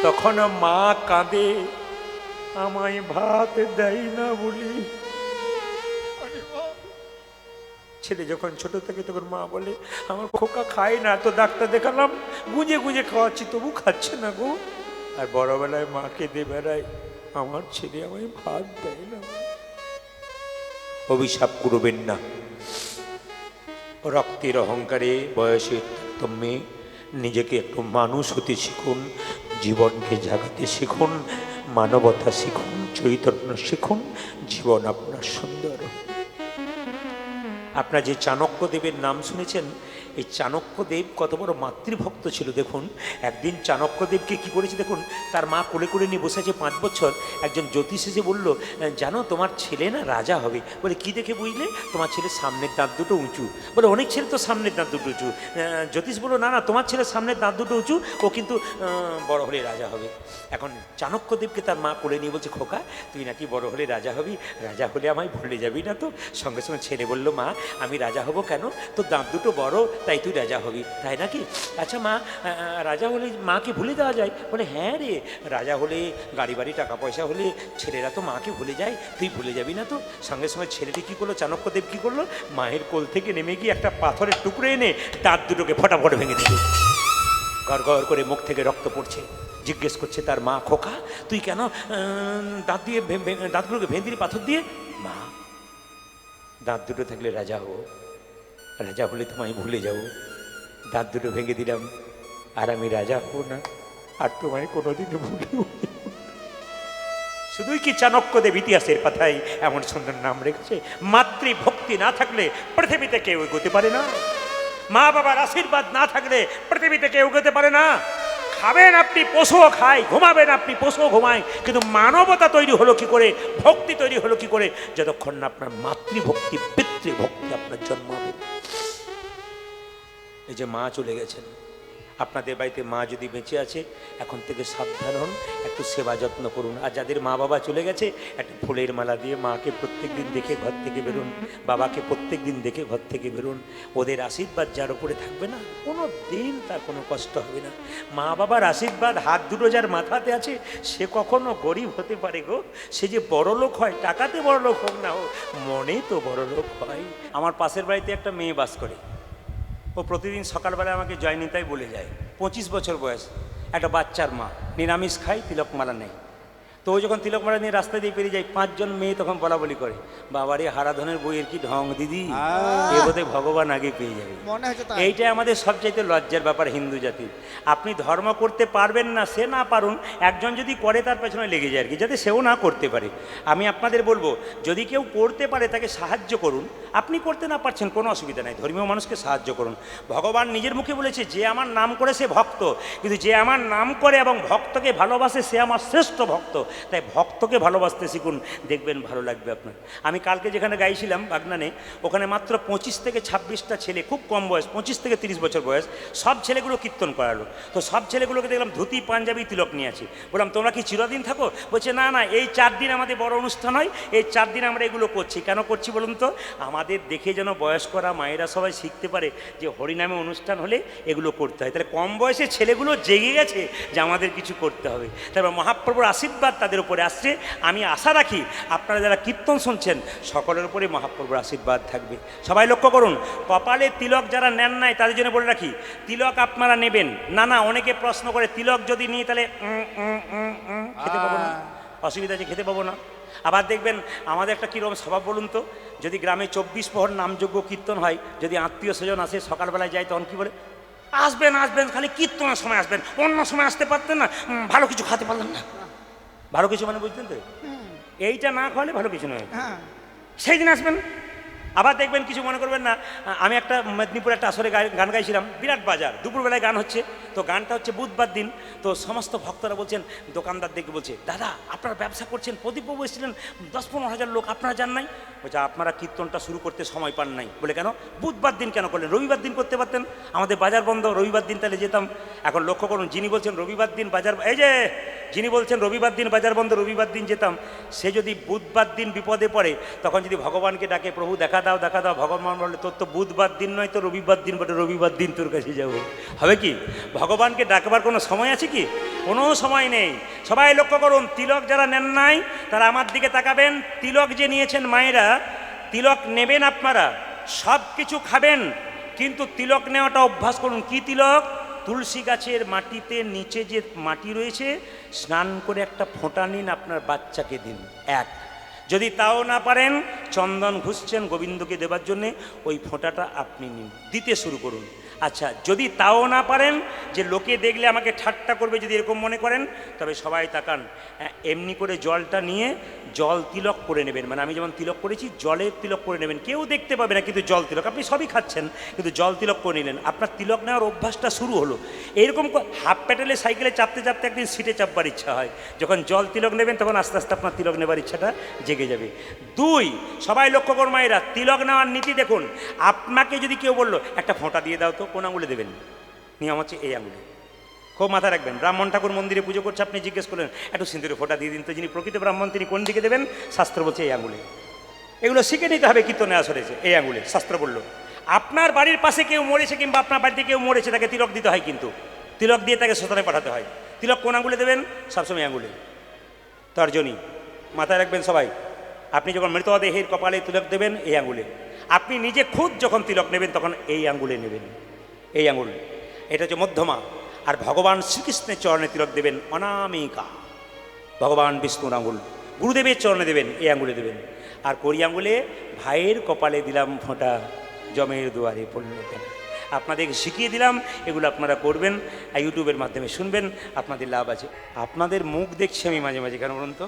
Speaker 1: তখন মা কাঁদে, আমায় ভাত দেয় না বলি। ছেলে যখন ছোট থাকে তখন মা বলে, আমার খোকা খায় না, তো ডাক্তার দেখালাম, গুঁজে গুঁজে খাওয়াচ্ছি তবু খাচ্ছে না গো। আর বড়বেলায় মাকে দে বেড়ায়, আমার ছেলে আমায় ভাত দেয় না। অভিশাপ করবেন না। রক্তের অহংকারে, বয়সের তারতম্যে নিজেকে একটু মানুষ হতে শিখুন, জীবনকে জাগাতে শিখুন, মানবতা শিখুন, চৈতন্য শিখুন, জীবন আপনার সুন্দর। আপনার যে চাণক্যদেবের নাম শুনেছেন, এই চাণক্যদেব কত বড় মাতৃভক্ত ছিল দেখুন। একদিন চাণক্যদেবকে কি করেছে দেখুন, তার মা কোলে করে নিয়ে বসে আছে 5 বছর। একজন জ্যোতিষ এসে বলল, জানো তোমার ছেলে না রাজা হবে। বলে কি দেখে বুঝলে? তোমার ছেলের সামনের দাঁত দুটো উঁচু। বলে অনেক ছেলে তো সামনের দাঁত দুটো উঁচু। জ্যোতিষ বললো, না না, তোমার ছেলের সামনের দাঁত দুটো উঁচু, ও কিন্তু বড় হলে রাজা হবে। এখন চাণক্যদেবকে তার মা কোলে নিয়ে বলছে, খোকা তুই নাকি বড় হলে রাজা হবি, রাজা হলে আমায় ভুলে যাবি না তো? সঙ্গে সঙ্গে ছেলে বলল, মা আমি রাজা হব কেন, তোর দাঁত দুটো বড় তাই তুই রাজা হবি, তাই নাকি? আচ্ছা মা, রাজা হলে মাকে ভুলে দেওয়া যায়? বলে হ্যাঁ রে, রাজা হলে গাড়ি বাড়ি টাকা পয়সা হলে ছেলেরা তো মাকে ভুলে যায়, তুই ভুলে যাবি না তো? সঙ্গে সঙ্গে ছেলেটি কী করলো, চাণক্যদেব কী করলো, মায়ের কোল থেকে নেমে গিয়ে একটা পাথরের টুকরো এনে দাঁত দুটোকে ফটাফট ভেঙে দিল। গড় গড় করে মুখ থেকে রক্ত পড়ছে। জিজ্ঞেস করছে তার মা, খোকা তুই কেন দাঁত দিয়ে দাঁতগুলোকে ভেঙে দিলি পাথর দিয়ে? মা, দাঁত দুটো থাকলে রাজা হবো, রাজা হলে তোমায় ভুলে যাবো, দাঁত দুটো ভেঙে দিলাম আর আমি রাজা হবো না, আর তোমায় কোনোদিনও ভুলেও। শুধুই কি চাণক্যদেব ইতিহাসের পাতায় এমন সুন্দর নাম রেখেছে, মাতৃভক্তি না থাকলে পৃথিবীতে কেউ এগোতে পারে না, মা বাবার আশীর্বাদ না থাকলে পৃথিবীতে কেউ এগোতে পারে না। খাবেন আপনি, পশুও খায়, ঘুমাবেন আপনি, পশুও ঘুমায়, কিন্তু মানবতা তৈরি হলো কি করে, ভক্তি তৈরি হলো কি করে, যতক্ষণ না আপনার মাতৃভক্তি পিতৃভক্তি আপনার জন্মাবে। এই যে মা চলে গেছেন, আপনাদের বাড়িতে মা যদি বেঁচে আছে এখন থেকে সাবধান হন, একটু সেবা যত্ন করুন। আর যাদের মা বাবা চলে গেছে, একটা ফুলের মালা দিয়ে মাকে প্রত্যেক দিন দেখে ঘর থেকে বেরোন, বাবাকে প্রত্যেক দিন দেখে ঘর থেকে বেরোন। ওদের আশীর্বাদ যার উপরে থাকবে না, কোনো দিন তার কোনো কষ্ট হবে না। মা বাবার আশীর্বাদ হাত দুটো যার মাথাতে আছে, সে কখনো গরিব হতে পারে গো। সে যে বড় লোক হয়, টাকাতে বড় লোক হোক না হোক, মনে তো বড় লোক হয়। আমার পাশের বাড়িতে একটা মেয়ে বাস করে, ও প্রতিদিন সকালবেলা আমাকে জয়নিতাই বলে যায়। 25 বছর বয়স, একটা বাচ্চার মা, নিরামিষ খায়, তিলকমালা নেই। তো ও যখন তিলকমালা নিয়ে রাস্তা দিয়ে পেরিয়ে যায়, 5 জন মেয়ে তখন বলা বলি করে, বাবারে হারাধনের বইয়ের কি ঢং দিদি, এ বোধহয় ভগবান আগে পেয়ে যাবে। এইটাই আমাদের সবচাইতে লজ্জার ব্যাপার হিন্দু জাতির। আপনি ধর্ম করতে পারবেন না, সে না পারুন, একজন যদি করে তার পেছনে লেগে যায় আর কি, যাতে সেও না করতে পারে। আমি আপনাদের বলবো, যদি কেউ করতে পারে তাকে সাহায্য করুন, আপনি করতে না পারছেন কোনো অসুবিধা নাই, ধর্মীয় মানুষকে সাহায্য করুন। ভগবান নিজের মুখে বলেছে, যে আমার নাম করে সে ভক্ত, কিন্তু যে আমার নাম করে এবং ভক্তকে ভালোবাসে সে আমার শ্রেষ্ঠ ভক্ত। তাই ভক্তকে ভালোবাসতে শিখুন, দেখবেন ভালো লাগবে আপনার। আমি কালকে যেখানে গাইছিলাম বাগনানে, ওখানে মাত্র 25 থেকে 26টা ছেলে, খুব কম বয়স, 25 থেকে 30 বছর বয়স, সব ছেলেগুলো কীর্তন করালো। তো সব ছেলেগুলোকে দেখলাম ধুতি পাঞ্জাবি তিলক নিয়ে আছে। বললাম তোমরা কি চিরদিন থাকো? বলছে না না, এই 4 দিন আমাদের বড় অনুষ্ঠান হয়, এই 4 দিন আমরা এগুলো করছি। কেন করছি বলুন তো? আমাদের দেখে যেন বয়স্করা মায়েরা সবাই শিখতে পারে যে হরিনামে অনুষ্ঠান হলে এগুলো করতে হয়। তাহলে কম বয়সে ছেলেগুলো জেগে গেছে যে আমাদের কিছু করতে হবে। তারপর মহাপ্রভুর আশীর্বাদ তাদের উপরে আসছে। আমি আশা রাখি আপনারা যারা কীর্তন শুনছেন সকলের উপরে মহাপ্রভুর আশীর্বাদ থাকবে। সবাই লক্ষ্য করুন, কপালে তিলক যারা নেন নাই তাদের জন্য বলে রাখি, তিলক আপনারা নেবেন না। না, অনেকে প্রশ্ন করে তিলক যদি নিই তাহলে খেতে পাবো না, অসুবিধা আছে, খেতে পাবো না। আবার দেখবেন আমাদের একটা কীরকম স্বভাব বলুন তো, যদি গ্রামে 24 প্রহর নামযজ্ঞ কীর্তন হয়, যদি আত্মীয় স্বজন আসে সকালবেলায় যায়, তখন কী বলে, আসবেন আসবেন, খালি কীর্তনের সময় আসবেন, অন্য সময় আসতে পারতেন না, ভালো কিছু খেতে পারলেন না। ভালো কিছু মানে বুঝতেন তো, এইটা না খাওয়ালে ভালো কিছু নয়, সেই দিন আসবেন। আবার দেখবেন, কিছু মনে করবেন না, আমি একটা মেদিনীপুরে একটা আসরে গান গাইছিলাম, বিরাট বাজার, দুপুরবেলায় গান হচ্ছে। তো গানটা হচ্ছে বুধবার দিন। তো সমস্ত ভক্তরা বলছেন, দোকানদার দেখে বলছে, দাদা আপনারা ব্যবসা করছেন, প্রদীপবাবু এসেছিলেন, 10-15 হাজার লোক, আপনারা যান নাই? বলছে আপনারা কীর্তনটা শুরু করতে সময় পান নাই। বলে কেন? বুধবার দিন কেন করলেন? রবিবার দিন করতে পারতেন, আমাদের বাজার বন্ধ, রবিবার দিন তাহলে যেতাম। এখন লক্ষ্য করুন, যিনি বলছেন রবিবার দিন বাজার, এই যে যিনি বলছেন রবিবার দিন বাজার বন্ধ, রবিবার দিন যেতাম, সে যদি বুধবার দিন বিপদে পড়ে, তখন যদি ভগবানকে ডাকে, প্রভু দেখা দাও দেখা দাও, ভগবান বলে তোর তো বুধবার দিন নয়, তো রবিবার দিন বটে, রবিবার দিন তোর কাছে যাবো, হবে কি? ভগবানকে ডাকবার কোনো সময় আছে কি? কোনো সময় নেই। সবাই লক্ষ্য করুন, তিলক যারা নেন নাই তারা আমার দিকে তাকাবেন। তিলক যে নিয়েছেন মায়েরা, তিলক নেবেন আপনারা, সব কিছু খাবেন, কিন্তু তিলক নেওয়াটা অভ্যাস করুন। কি তিলক? তুলসী গাছের মাটিতে নিচে যে মাটি রয়েছে, স্নান করে একটা ফোঁটা নিন, আপনার বাচ্চাকে দিন। এক, যদি তাও না পারেন, চন্দন ঘুষছেন গোবিন্দকে দেবার জন্যে, ওই ফোঁটাটা আপনি নিন, দিতে শুরু করুন। আচ্ছা, যদি তাও না পারেন, যে লোকে দেখলে আমাকে ঠাট্টা করবে, যদি এরকম মনে করেন, তবে সবাই তাকান, এমনি করে জলটা নিয়ে জল তিলক করে নেবেন, মানে আমি যেমন তিলক করেছি জলের তিলক করে নেবেন, কেউ দেখতে পাবে না কিন্তু জল তিলক, আপনি সবই খাচ্ছেন কিন্তু জল তিলক করে নিলেন, আপনার তিলক নেওয়ার অভ্যাসটা শুরু হলো। এইরকম হাফ প্যাডেলে সাইকেলে চাপতে চাপতে একদিন সিটে চাপবার ইচ্ছা হয়, যখন জল তিলক নেবেন তখন আস্তে আস্তে আপনার তিলক নেবার ইচ্ছাটা জেগে যাবে। 2, সবাই লক্ষ্য করুন মায়েরা, তিলক নেওয়ার নীতি দেখুন। আপনাকে যদি কেউ বললো একটা ফোঁটা দিয়ে দাও তো, কোন আঙুলে দেবেন? নিয়ম হচ্ছে এই আঙুলে, খুব মাথায় রাখবেন। ব্রাহ্মণ ঠাকুর মন্দিরে পুজো করছে, আপনি জিজ্ঞেস করলেন একটু সিঁদুরে ফোঁটা দিয়ে দিন তো, যিনি প্রকৃত ব্রাহ্মণ তিনি কোন দিকে দেবেন? শাস্ত্র বলছে এই আঙুলে। এগুলো শিখে নিতে হবে, কীর্তনে আসরেছে এই আঙুলে, শাস্ত্র বলল। আপনার বাড়ির পাশে কেউ মরেছে কিংবা আপনার বাড়িতে কেউ মরেছে, তাকে তিলক দিতে হয়, কিন্তু তিলক দিয়ে তাকে শ্মশানে পাঠাতে হয়। তিলক কোন আঙুলে দেবেন? সবসময় আঙুলে। তর্জনী মাথায় রাখবেন সবাই। আপনি যখন মৃতদেহের কপালে তিলক দেবেন এই আঙুলে, আপনি নিজে খুদ যখন তিলক নেবেন তখন এই আঙুলে নেবেন, এই আঙুল। এটা হচ্ছে মধ্যমা। আর ভগবান শ্রীকৃষ্ণের চরণে তিলক দেবেন অনামিকা, ভগবান বিষ্ণুর আঙুল। গুরুদেবের চরণে দেবেন এই আঙুলে দেবেন। আর কড়ি আঙুলে ভাইয়ের কপালে দিলাম ফোঁটা, জমের দুয়ারে পড়ল কেন। আপনাদেরকে শিখিয়ে দিলাম, এগুলো আপনারা করবেন, ইউটিউবের মাধ্যমে শুনবেন, আপনাদের লাভ আছে। আপনাদের মুখ দেখছি আমি মাঝে মাঝে, কেন বলুন তো?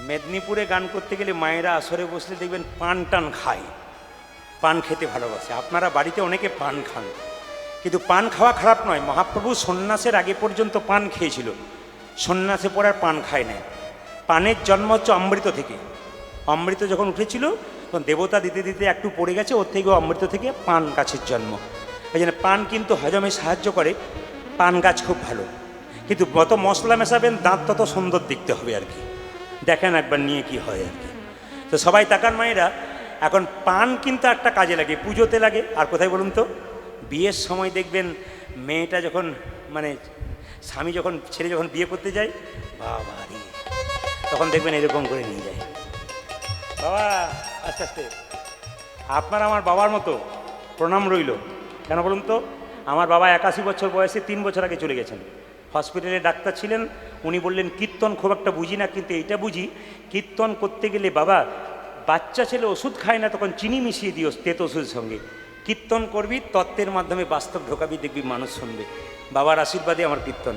Speaker 1: মেদিনীপুরে গান করতে গেলে মায়েরা আসরে বসলে দেখবেন পান টান খায়, পান খেতে ভালোবাসে। আপনারা বাড়িতে অনেকে পান খান, কিন্তু পান খাওয়া খারাপ নয়। মহাপ্রভু সন্ন্যাসের আগে পর্যন্ত পান খেয়েছিল, সন্ন্যাসে পরে আর পান খায় না। পানের জন্ম হচ্ছে অমৃত থেকে। অমৃত যখন উঠেছিল তখন দেবতা দিতে দিতে একটু পড়ে গেছে, ওর থেকে অমৃত থেকে পান গাছের জন্ম। এই জন্য পান কিন্তু হজমে সাহায্য করে, পান গাছ খুব ভালো। কিন্তু যত মশলা মেশাবেন দাঁত তত সুন্দর দেখতে হবে আর কি। দেখেন একবার নিয়ে কি হয় আর কি। তো সবাই তাকান মায়েরা, এখন পান কিন্তু একটা কাজে লাগে, পুজোতে লাগে, আর কোথায় বলুন তো? বিয়ের সময় দেখবেন মেয়েটা যখন, মানে স্বামী যখন, ছেলে যখন বিয়ে করতে যায়, বাবা রে, তখন দেখবেন এরকম করে নিয়ে যায়। বাবা আস্তে আস্তে, আপনার আমার বাবার মতো প্রণাম রইল। কেন বলুন তো? আমার বাবা 81 বছর বয়সে 3 বছর আগে চলে গেছেন। হসপিটালে ডাক্তার ছিলেন, উনি বললেন কীর্তন খুব একটা বুঝি না, কিন্তু এইটা বুঝি, কীর্তন করতে গেলে বাবা, বাচ্চা ছেলে ওষুধ খায় না, তখন চিনি মিশিয়ে দিও তেতো ওষুধের সঙ্গে। কীর্তন করবি, তত্ত্বের মাধ্যমে বাস্তব ঢোকাবি, দেখবি মানুষ শুনবে। বাবার আশীর্বাদে আমার কীর্তন।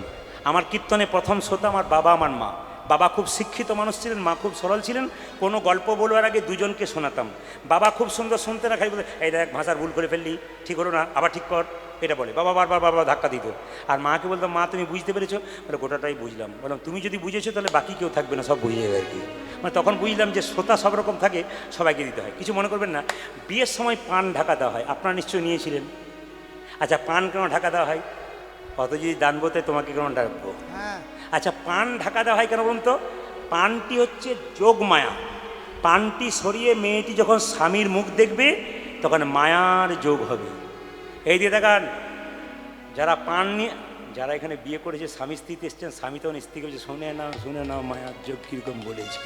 Speaker 1: আমার কীর্তনে প্রথম শ্রোতা আমার বাবা, আমার মা। বাবা খুব শিক্ষিত মানুষ ছিলেন, মা খুব সরল ছিলেন। কোনো গল্প বলবার আগে দুজনকে শোনাতাম। বাবা খুব সুন্দর শুনতে না, খাই বলে এই দেখ ভাষার ভুল করে ফেললি, ঠিক হলো না, আবার ঠিক কর, এটা বলে। বাবা বারবার বাবা ধাক্কা দিত। আর মাকে বলতাম মা তুমি বুঝতে পেরেছো? বলে গোটাটাই বুঝলাম। বললাম তুমি যদি বুঝেছো তাহলে বাকি কেউ থাকবে না, সব বুঝে যাবে আর কি। মানে তখন বুঝলাম যে শ্রোতা সব রকম থাকে, সবাইকে দিতে হয়। কিছু মনে করবেন না। বিয়ের সময় পান ঢাকা দেওয়া হয়, আপনারা নিশ্চয়ই নিয়েছিলেন। আচ্ছা, পান কেন ঢাকা দেওয়া হয়? অত যদি দানবো তাই তোমাকে কেন ডাকবো? আচ্ছা, পান ঢাকা দেওয়া হয় কেন বলুন তো? পানটি হচ্ছে যোগমায়া। পানটি সরিয়ে মেয়েটি যখন স্বামীর মুখ দেখবে তখন মায়ার যোগ হবে। এই দিয়ে দেখান, যারা পান নিয়ে, যারা এখানে বিয়ে করেছে স্বামী স্ত্রীতে এসছেন, স্বামী তখন স্ত্রীকে বলছে শুনে নাও মায়ার যোগ কীরকম বলেছে।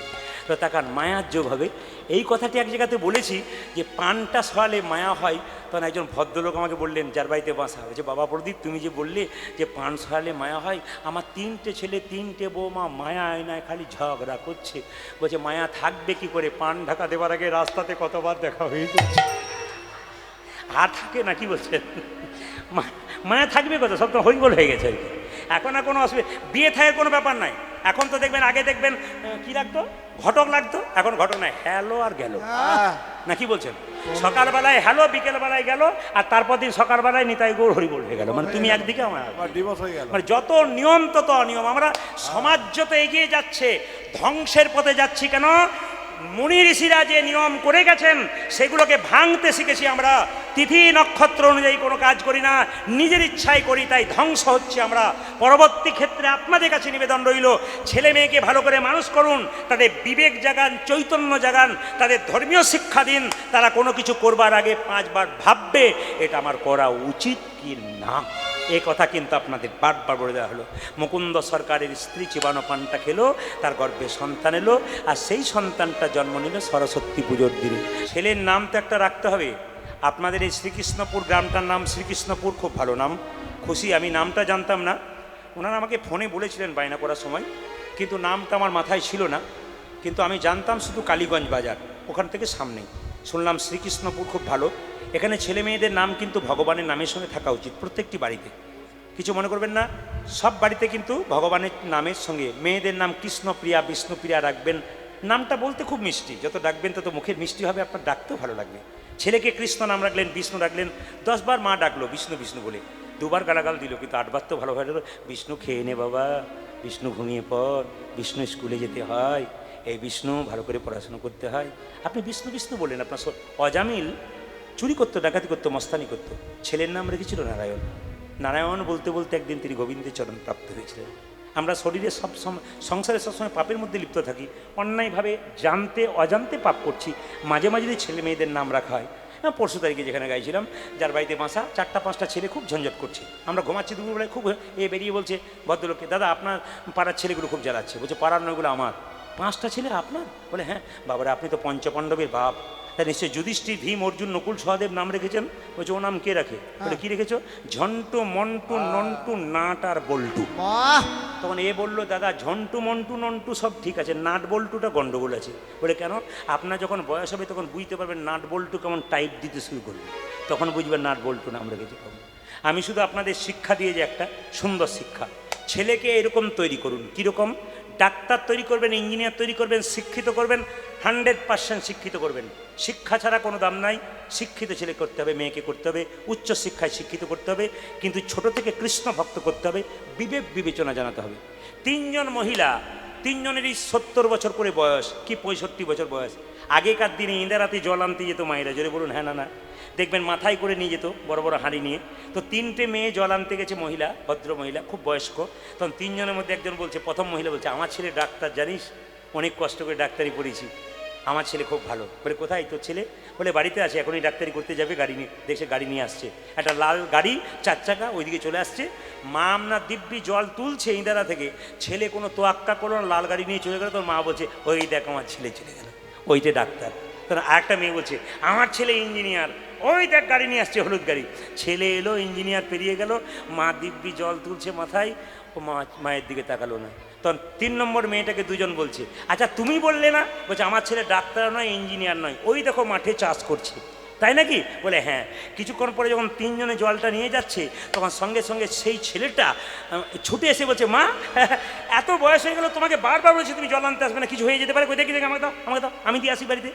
Speaker 1: তো তাকান মায়ার যোগ হবে। এই কথাটি এক জায়গাতে বলেছি যে পানটা সরালে মায়া হয়। তখন একজন ভদ্রলোক আমাকে বললেন, যার বাড়িতে বাসা, বলছে বাবা প্রদীপ তুমি যে বললে যে পান সরালে মায়া হয়, আমার 3টে ছেলে 3টে বৌমা মায়া আয়নায় খালি ঝগড়া করছে। বলছে মায়া থাকবে কি করে? পান ঢাকা দেওয়ার আগে রাস্তাতে কতবার দেখা হয়ে যাচ্ছে, আর থাকে না, কি বলছেন? মায়া থাকবে কথা, সব তো হইগোল হয়ে গেছে আর কি। এখন আর কোনো অসুবিধা, বিয়ে থাকার কোনো ব্যাপার নাই। এখন তো দেখবেন, আগে দেখবেন কি লাগতো, ঘটক লাগতো, এখন ঘটক নাই, হ্যালো আর গেল না, কি বলছেন? সকালবেলায় হ্যালো, বিকেলবেলায় গেল, আর তারপর দিন সকালবেলায় নিতাই গৌর হরিবোল হয়ে গেল। মানে তুমি একদিকে, আমার ডিভোর্স হয়ে গেল। মানে যত নিয়ম তত অনিয়ম। আমরা সমাজ যত এগিয়ে যাচ্ছে, ধ্বংসের পথে যাচ্ছি। কেন? মুনি ঋষিরা যে নিয়ম করে গেছেন সেগুলোকে ভাঙতে শিখেছি আমরা। তিথি নক্ষত্র অনুযায়ী কোনো কাজ করি না, নিজের ইচ্ছায় করি, তাই ধ্বংস হচ্ছে আমরা। পরবর্তী ক্ষেত্রে আপনাদের কাছে নিবেদন রইল, ছেলে মেয়েকে ভালো করে মানুষ করুন, তাদের বিবেক জাগান, চৈতন্য জাগান, তাদের ধর্মীয় শিক্ষা দিন। তারা কোনো কিছু করবার আগে 5 বার ভাববে এটা আমার করা উচিত কি না। এই কথা কিন্তু আপনাদের বারবার বলে দেওয়া হলো। মুকুন্দ সরকারের স্ত্রী চিবানো পানটা খেলো, তার গর্ভে সন্তান এলো, আর সেই সন্তানটা জন্ম নিল সরস্বতী পুজোর দিনে। ছেলের নাম তো একটা রাখতে হবে। আপনাদের এই শ্রীকৃষ্ণপুর গ্রামটার নাম শ্রীকৃষ্ণপুর, খুব ভালো নাম, খুশি। আমি নামটা জানতাম না, ওনারা আমাকে ফোনে বলেছিলেন বায়না করার সময়, কিন্তু নামটা আমার মাথায় ছিল না। কিন্তু আমি জানতাম শুধু কালীগঞ্জ বাজার, ওখান থেকে সামনেই। শুনলাম শ্রীকৃষ্ণপুর খুব ভালো। এখানে ছেলে মেয়েদের নাম কিন্তু ভগবানের নামের সঙ্গে থাকা উচিত প্রত্যেকটি বাড়িতে। কিছু মনে করবেন না, সব বাড়িতে কিন্তু ভগবানের নামের সঙ্গে মেয়েদের নাম কৃষ্ণপ্রিয়া, বিষ্ণুপ্রিয়া রাখবেন, নামটা বলতে খুব মিষ্টি, যত ডাকবেন তত মুখের মিষ্টি হবে, আপনার ডাকতেও ভালো লাগবে। ছেলেকে কৃষ্ণ নাম রাখলেন, বিষ্ণু রাখলেন, 10 বার মা ডাকলো বিষ্ণু বিষ্ণু বলে, 2 বার গালাগাল দিল, কিন্তু 8 বার তো ভালো হয়ে গেল, বিষ্ণু খেয়ে নে বাবা, বিষ্ণু ঘুমিয়ে পড়, বিষ্ণু স্কুলে যেতে হয়, এই বিষ্ণু ভালো করে পড়াশোনা করতে হয়। আপনি বিষ্ণু বিষ্ণু বললেন। আপনার অজামিল চুরি করতো, ডাকাতি করতো, মস্তানি করতো, ছেলের নাম রেখেছিল নারায়ণ। নারায়ণ বলতে বলতে একদিন তিনি গোবিন্দের চরণ প্রাপ্ত হয়েছিলেন। আমরা শরীরে সংসারে সবসময় পাপের মধ্যে লিপ্ত থাকি, অন্যায়ভাবে জানতে অজান্তে পাপ করছি। মাঝে মাঝে যদি ছেলে মেয়েদের নাম রাখা হয়, পরশু তারিখে যেখানে গাইছিলাম, যার বাড়িতে বাসা 4টা-5টা ছেলে খুব ঝঞ্ঝট করছে, আমরা ঘুমাচ্ছি দুপুরবেলায়, খুব বেরিয়ে বলছে ভদ্রলোককে, দাদা আপনার পাড়ার ছেলেগুলো খুব জ্বালাচ্ছে। বলছে পাড়ার নয়গুলো আমার। 5টা ছেলে আপনার? বলে হ্যাঁ। বাবারা, আপনি তো পঞ্চপাণ্ডবের বাপ, তাই নিশ্চয়ই যুধিষ্ঠির, ভীম, অর্জুন, নকুল, সহদেব নাম রেখেছেন। বলছে ও নাম কে রাখে? বলে কি রেখেছো? ঝন্টু, মন্টু, নন্টু, নাট আর বল্টু। তখন এ বললো, দাদা ঝন্টু, মন্টু, নন্টু সব ঠিক আছে, নাট বল্টুটা গন্ডগোল আছে। বলে কেন? আপনার যখন বয়স হবে তখন বুঝতে পারবেন নাট বল্টু কেমন টাইপ দিতে শুরু করবে, তখন বুঝবেন নাট বল্টু নাম রেখেছে কখন। আমি শুধু আপনাদের শিক্ষা দিয়ে যে একটা সুন্দর শিক্ষা, ছেলেকে এরকম তৈরি করুন। কীরকম? ডাক্তার তৈরি করবেন, ইঞ্জিনিয়ার তৈরি করবেন, শিক্ষিত করবেন, 100% শিক্ষিত করবেন। শিক্ষা ছাড়া কোনো দাম নাই। শিক্ষিত ছেলে করতে হবে, মেয়েকে করতে হবে, উচ্চ শিক্ষায় শিক্ষিত করতে হবে, কিন্তু ছোট থেকে কৃষ্ণ ভক্ত করতে হবে, বিবেক বিবেচনা জানাতে হবে। 3 জন মহিলা, 3 জনেরই 70 বছর করে বয়স, কি 65 বছর বয়স। আগেকার দিনে ইন্দারাতে জল আনতে যেত মায়েরা, জোরে বলুন হ্যাঁ না না। দেখবেন মাথায় করে নিয়ে যেত বড় বড় হাঁড়ি নিয়ে। তো 3টে মেয়ে জল আনতে গেছে, মহিলা, ভদ্র মহিলা, খুব বয়স্ক। তখন 3 জনের মধ্যে একজন বলছে, প্রথম মহিলা বলছে, আমার ছেলে ডাক্তার জানিস, অনেক কষ্ট করে ডাক্তারি পড়েছি, আমার ছেলে খুব ভালো। বলে কোথায় তোর ছেলে? বলে বাড়িতে আছে, এখনই ডাক্তারি করতে যাবে, গাড়ি নিয়ে দেখছে, গাড়ি নিয়ে আসছে, একটা লাল গাড়ি 4 চাকা, ওইদিকে চলে আসছে। মা আপনার দিব্যি জল তুলছে ইন্দারা থেকে, ছেলে কোনো তোয়াক্কা করলো না, লাল গাড়ি নিয়ে চলে গেল। তোর মা বলছে, ওই দেখ আমার ছেলে চলে গেল, ওইটা ডাক্তার। তখন আরেকটা মেয়ে বলছে, আমার ছেলে ইঞ্জিনিয়ার, ওই দেখ গাড়ি নিয়ে আসছে, হলুদ গাড়ি। ছেলে এলো, ইঞ্জিনিয়ার পেরিয়ে গেল, মা দিব্যি জল তুলছে মাথায়, ও মায়ের দিকে তাকালো না। তখন 3 নম্বর মেয়েটাকে 2জন বলছে, আচ্ছা তুমি বললে না? বলছে আমার ছেলে ডাক্তার নয়, ইঞ্জিনিয়ার নয়, ওই দেখো মাঠে চাষ করছে, তাই নাকি? বলে হ্যাঁ। কিছুক্ষণ পরে যখন 3 জনে জলটা নিয়ে যাচ্ছে, তখন সঙ্গে সঙ্গে সেই ছেলেটা ছুটে এসে বলছে, মা এত বয়স হয়ে গেল, তোমাকে বারবার বলছি তুমি জল আনতে আসবে না, কিছু হয়ে যেতে পারে, দেখি দেখি, আমাকে দাও, আমাকে দাও, আমি দিয়ে আসি বাড়িতে।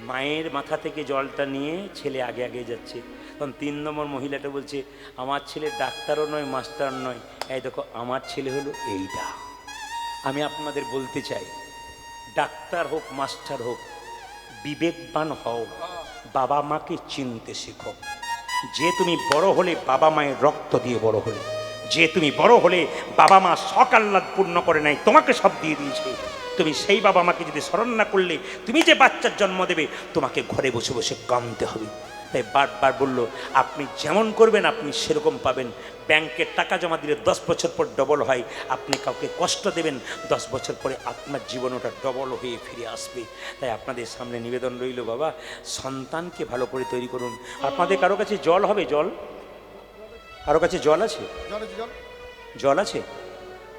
Speaker 1: মায়ের মাথা থেকে জলটা নিয়ে ছেলে আগে আগে যাচ্ছে। তখন 3 নম্বর মহিলাটা বলছে, আমার ছেলে ডাক্তারও নয়, মাস্টার নয়, এই দেখো আমার ছেলে হলো এইটা। আমি আপনাদের বলতে চাই, ডাক্তার হোক, মাস্টার হোক, বিবেকবান হও, বাবা মাকে চিনতে শেখো। যে তুমি বড় হলে বাবা মায়ের রক্ত দিয়ে বড় হলে, যে তুমি বড় হলে বাবা মা সকাল্লাদ পূর্ণ করে নাই, তোমাকে সব দিয়ে দিয়েছে, তুমি সেই বাবা মাকে যদি স্মরণ না করলে, তুমি যে বাচ্চার জন্ম দেবে তোমাকে ঘরে বসে বসে কাঁদতে হবে। তাই বারবার বললো, আপনি যেমন করবেন আপনি সেরকম পাবেন। ব্যাংকে টাকা জমা দিলে 10 বছর পর ডবল হয়, আপনি কাউকে কষ্ট দেবেন, 10 বছর পরে আপনার জীবন ওটা ডবল হয়ে ফিরে আসবে। তাই আপনাদের সামনে নিবেদন রইল, বাবা সন্তানকে ভালো করে তৈরি করুন। আপনাদের কারো কাছে জল হবে? জল কারো কাছে জল আছে? জল আছে?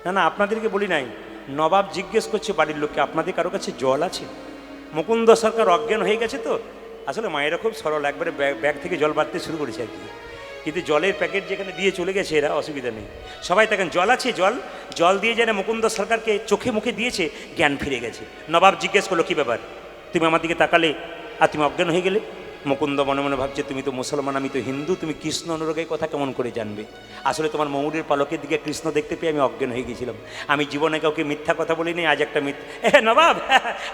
Speaker 1: না না, আপনাদেরকে বলি নাই, নবাব জিজ্ঞেস করছে বাড়ির লোককে, আপনাদের কারো কাছে জল আছে? মুকুন্দ সরকার অজ্ঞান হয়ে গেছে তো, আসলে মায়েরা খুব সরল, একবারে ব্যাগ থেকে জল বাড়তে শুরু করেছে আর কি। কিন্তু জলের প্যাকেট যেখানে দিয়ে চলে গেছে এরা, অসুবিধা নেই, সবাই দেখেন জল আছে, জল জল দিয়ে যেন মুকুন্দ সরকারকে চোখে মুখে দিয়েছে, জ্ঞান ফিরে গেছে। নবাব জিজ্ঞেস করলো, কী ব্যাপার, তুমি আমার দিকে তাকালে আর তুমি অজ্ঞান হয়ে গেলে? মুকুন্দ মনে মনে ভাবছে, তুমি তো মুসলমান, আমি তো হিন্দু, তুমি কৃষ্ণ অনুরাগের কথা কেমন করে জানবে? আসলে তোমার ময়ূরের পালকের দিকে কৃষ্ণ দেখতে পেয়ে আমি অজ্ঞান হয়ে গেছিলাম। আমি জীবনে কাউকে মিথ্যা কথা বলিনি, আজ একটা নবাব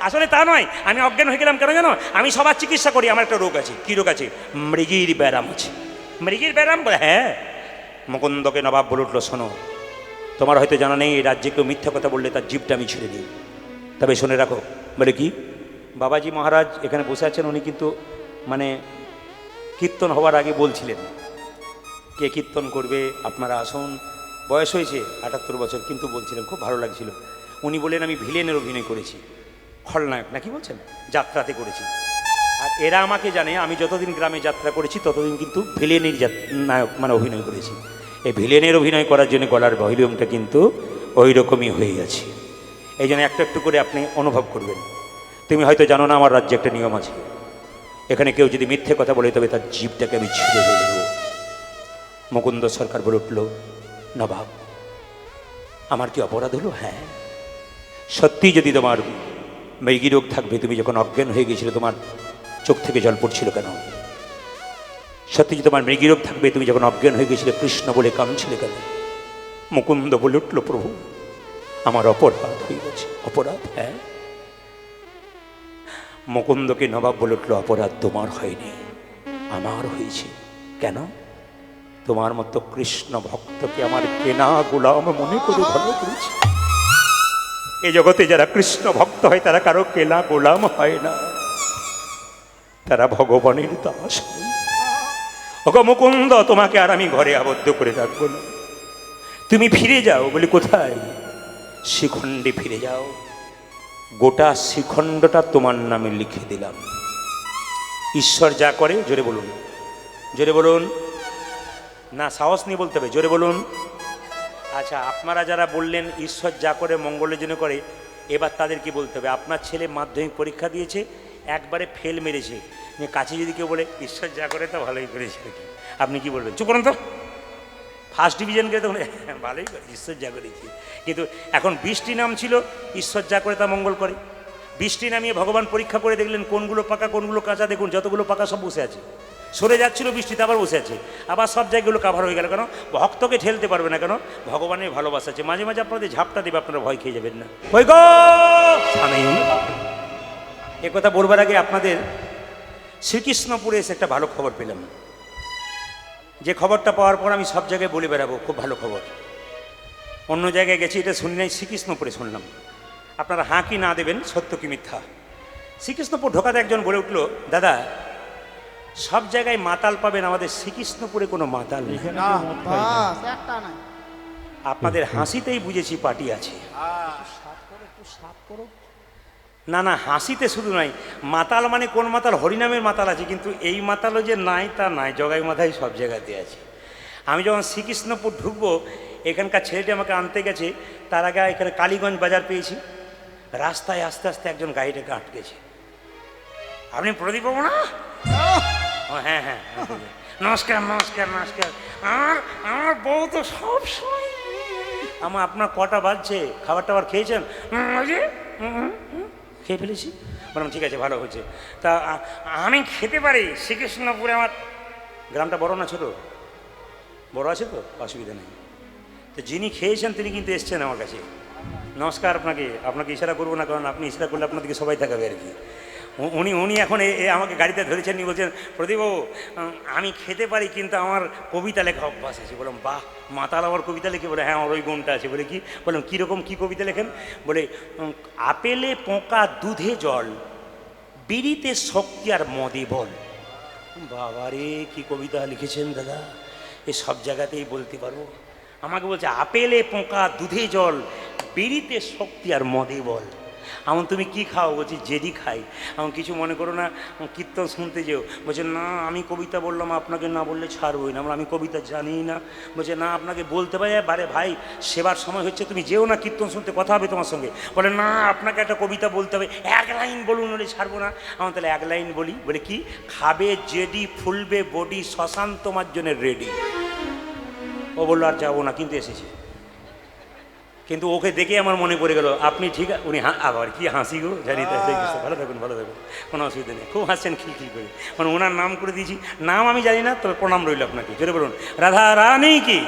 Speaker 1: আসলে তা নয়, আমি অজ্ঞান হয়ে গেলাম কেন জানো? আমি সবার চিকিৎসা করি, আমার একটা রোগ আছে। কী রোগ আছে? মৃগীর ব্যারাম আছে। মৃগীর ব্যারাম? বলে হ্যাঁ। মুকুন্দকে নবাব বলে উঠলো, শোনো, তোমার হয়তো জানা নেই, এই রাজ্যে কেউ মিথ্যা কথা বললে তার জীবটা আমি ছেড়ে দিই, তবে শুনে রাখো। বলে কি? বাবাজি মহারাজ এখানে বসে আছেন, উনি কিন্তু মানে কীর্তন হওয়ার আগে বলছিলেন, কে কীর্তন করবে আপনারা আসুন। বয়স হয়েছে 78 বছর, কিন্তু বলছিলেন, খুব ভালো লাগছিল। উনি বলেন আমি ভিলেনের অভিনয় করেছি, খলনায়ক নাকি বলছেন, যাত্রাতে করেছি। আর এরা আমাকে জানে, আমি যতদিন গ্রামে যাত্রা করেছি ততদিন কিন্তু ভিলেনের নায়ক মানে অভিনয় করেছি। এই ভিলেনের অভিনয় করার জন্য গলার ভলিউমটা কিন্তু ওই রকমই হয়ে গেছে। এই জন্য একটু একটু করে আপনি অনুভব করবেন। তুমি হয়তো জানো না, আমার রাজ্যে একটা নিয়ম আছে, এখানে কেউ যদি মিথ্যে কথা বলে তবে তার জীবটাকে আমি ছিঁড়ে ফেলে দেবো। মুকুন্দ সরকার বলে উঠল, নবাব আমার কি অপরাধ হলো? হ্যাঁ, সত্যি যদি তোমার মৃগী রোগ থাকবে। তুমি যখন অজ্ঞান হয়ে গেছিলে তোমার চোখ থেকে জল পড়ছিল কেন? সত্যি যে তোমার মৃগী রোগ থাকবে, তুমি যখন অজ্ঞান হয়ে গেছিলে কৃষ্ণ বলে কাঁদছিলে কেন? মুকুন্দ বলে উঠল, প্রভু আমার অপরাধ হয়ে গেছে। অপরাধ? হ্যাঁ। মুকুন্দকে নবাব বলে উঠল, অপরাধ তোমার হয়নি, আমার হয়েছে। কেন? তোমার মতো কৃষ্ণ ভক্তকে আমার কেনা গোলাম মনে করে ভালো করেছে। এ জগতে যারা কৃষ্ণ ভক্ত হয় তারা কারো কেনা গোলাম হয় না, তারা ভগবানের দাস হয়। ওগো মুকুন্দ, তোমাকে আর আমি ঘরে আবদ্ধ করে রাখবো না, তুমি ফিরে যাও। বলি কোথায়? শ্রীখণ্ডে ফিরে যাও, গোটা শ্রীখণ্ডটা তোমার নামে লিখে দিলাম। ঈশ্বর যা করে, জোরে বলুন, জোরে বলুন, না সাহস নিয়ে বলতে হবে, জোরে বলুন। আচ্ছা, আপনারা যারা বললেন ঈশ্বর যা করে মঙ্গলের জন্য করে, এবার তাদের কি বলতে হবে? আপনার ছেলে মাধ্যমিক পরীক্ষা দিয়েছে, একবারে ফেল মেরেছে, কাছে যদি কেউ বলে ঈশ্বর যা করে তা ভালোই করেছে আর কি, আপনি কি বলবেন? চুপ করুন তো। ফার্স্ট ডিভিশন করে তো ভালোই করে, ঈশ্বর যা করেছে। কিন্তু এখন বৃষ্টি নাম ছিল, ঈশ্বর যা করে তা মঙ্গল করে। বৃষ্টি নামিয়ে ভগবান পরীক্ষা করে দেখলেন কোনগুলো পাকা কোনগুলো কাঁচা। দেখুন যতগুলো পাকা সব বসে আছে, সরে যাচ্ছিল বৃষ্টিতে আবার বসে আছে, আবার সব জায়গাগুলো কাভার হয়ে গেল। কেন? ভক্তকে ঠেলতে পারবে না। কেন? ভগবানের ভালোবাসা আছে। মাঝে মাঝে আপনাদের ঝাপটা দেবে, আপনারা ভয় খেয়ে যাবেন না। ওই গো স্বামী, এ কথা বলবার আগে আপনাদের শ্রীকৃষ্ণপুরে এসে একটা ভালো খবর পেলাম। যে খবরটা পাওয়ার পর আমি সব জায়গায় বলে বেড়াবো, খুব ভালো খবর। অন্য জায়গায় গেছি, এটা শুনি নাই, শ্রীকৃষ্ণপুরে শুনলাম। আপনারা হাঁ কি না দেবেন, সত্য কি মিথ্যা। শ্রীকৃষ্ণপুর ঢোকাতে একজন বলে উঠল, দাদা সব জায়গায় মাতাল পাবেন, আমাদের শ্রীকৃষ্ণপুরে কোনো মাতাল নেই। আপনাদের হাসিতেই বুঝেছি পার্টি আছে। না না, হাসিতে শুধু নয়, মাতাল মানে কোন মাতাল? হরিনামের মাতাল আছে, কিন্তু এই মাতালও যে নাই তা নাই, জগাই মাথায় সব জায়গাতে আছে। আমি যখন শ্রীকৃষ্ণপুর ঢুকবো, এখানকার ছেলেটি আমাকে আনতে গেছে, তার আগে এখানে কালীগঞ্জ বাজার পেয়েছি। রাস্তায় আস্তে আস্তে একজন গাড়িটাকে আটকেছে। আপনি প্রদীপ বাবু না? হ্যাঁ হ্যাঁ, নমস্কার নমস্কার নমস্কার। আমার বউ তো সব সময় আপনার কটা বাজছে, খাবার টাবার খেয়েছেন? খেয়ে ফেলেছি। বললাম ঠিক আছে, ভালো হয়েছে। তা আমি খেতে পারি শ্রীকৃষ্ণপুরে। আমার গ্রামটা বড় না ছোট? বড় আছে তো, অসুবিধা নেই। তো যিনি খেয়েছেন তিনি কিন্তু এসছেন আমার কাছে। নমস্কার আপনাকে। আপনাকে ইশারা করবো না, কারণ আপনি ইশারা করলে আপনাদেরকে সবাই থাকবে আর কি। উনি এখন আমাকে গাড়িতে ধরেছেন, নি বলছেন, প্রদীপবাবু আমি খেতে পারি, কিন্তু আমার কবিতা লেখা অভ্যাস আছে। বললাম বাহ, মাতাল আবার কবিতা লিখে? বলে হ্যাঁ, আমার ওই গুণটা আছে। বলে কি? বললাম কীরকম, কী কবিতা লেখেন? বলে আপেলে পোকা দুধে জল, বিড়িতে শক্তি আর মদে বল। বাবারে, কি কবিতা লিখেছেন দাদা, এ সব জায়গাতেই বলতে পারবো। আমাকে বলছে আপেলে পোকা দুধে জল, বিড়িতে শক্তি আর মদে বল। এমন তুমি কি খাও? বলছি জেডি খাই। এমন কিছু মনে করো না, কীর্তন শুনতে যেও। বলছে না আমি কবিতা বললাম, আপনাকে না বললে ছাড়বই না। আমি কবিতা জানি না। বলছে না আপনাকে বলতে পারি। বারে ভাই, সেবার সময় হচ্ছে, তুমি যেও না, কীর্তন শুনতে, কথা হবে তোমার সঙ্গে। বলে না আপনাকে একটা কবিতা বলতে হবে, এক লাইন বলুন, বলে ছাড়বো না। আমার তাহলে এক লাইন বলি। বলে কি? খাবে জেডি, ফুলবে বডি, শ্মশান তোমার জন্য রেডি। ও বললো আর যাবো না, কিন্তু এসেছে। কিন্তু ওকে দেখে আমার মনে পড়ে গেল, আপনি ঠিক। উনি আবার কি হাসি গো, জানি। ভালো থাকুন, ভালো থাকুন, কোনো অসুবিধা নেই। খুব হাসছেন খিলখিল করে। মানে ওনার নাম করে দিয়েছি, নাম আমি জানি না, তবে প্রণাম রইল আপনাকে। জোরে বলুন রাধা রানী কি,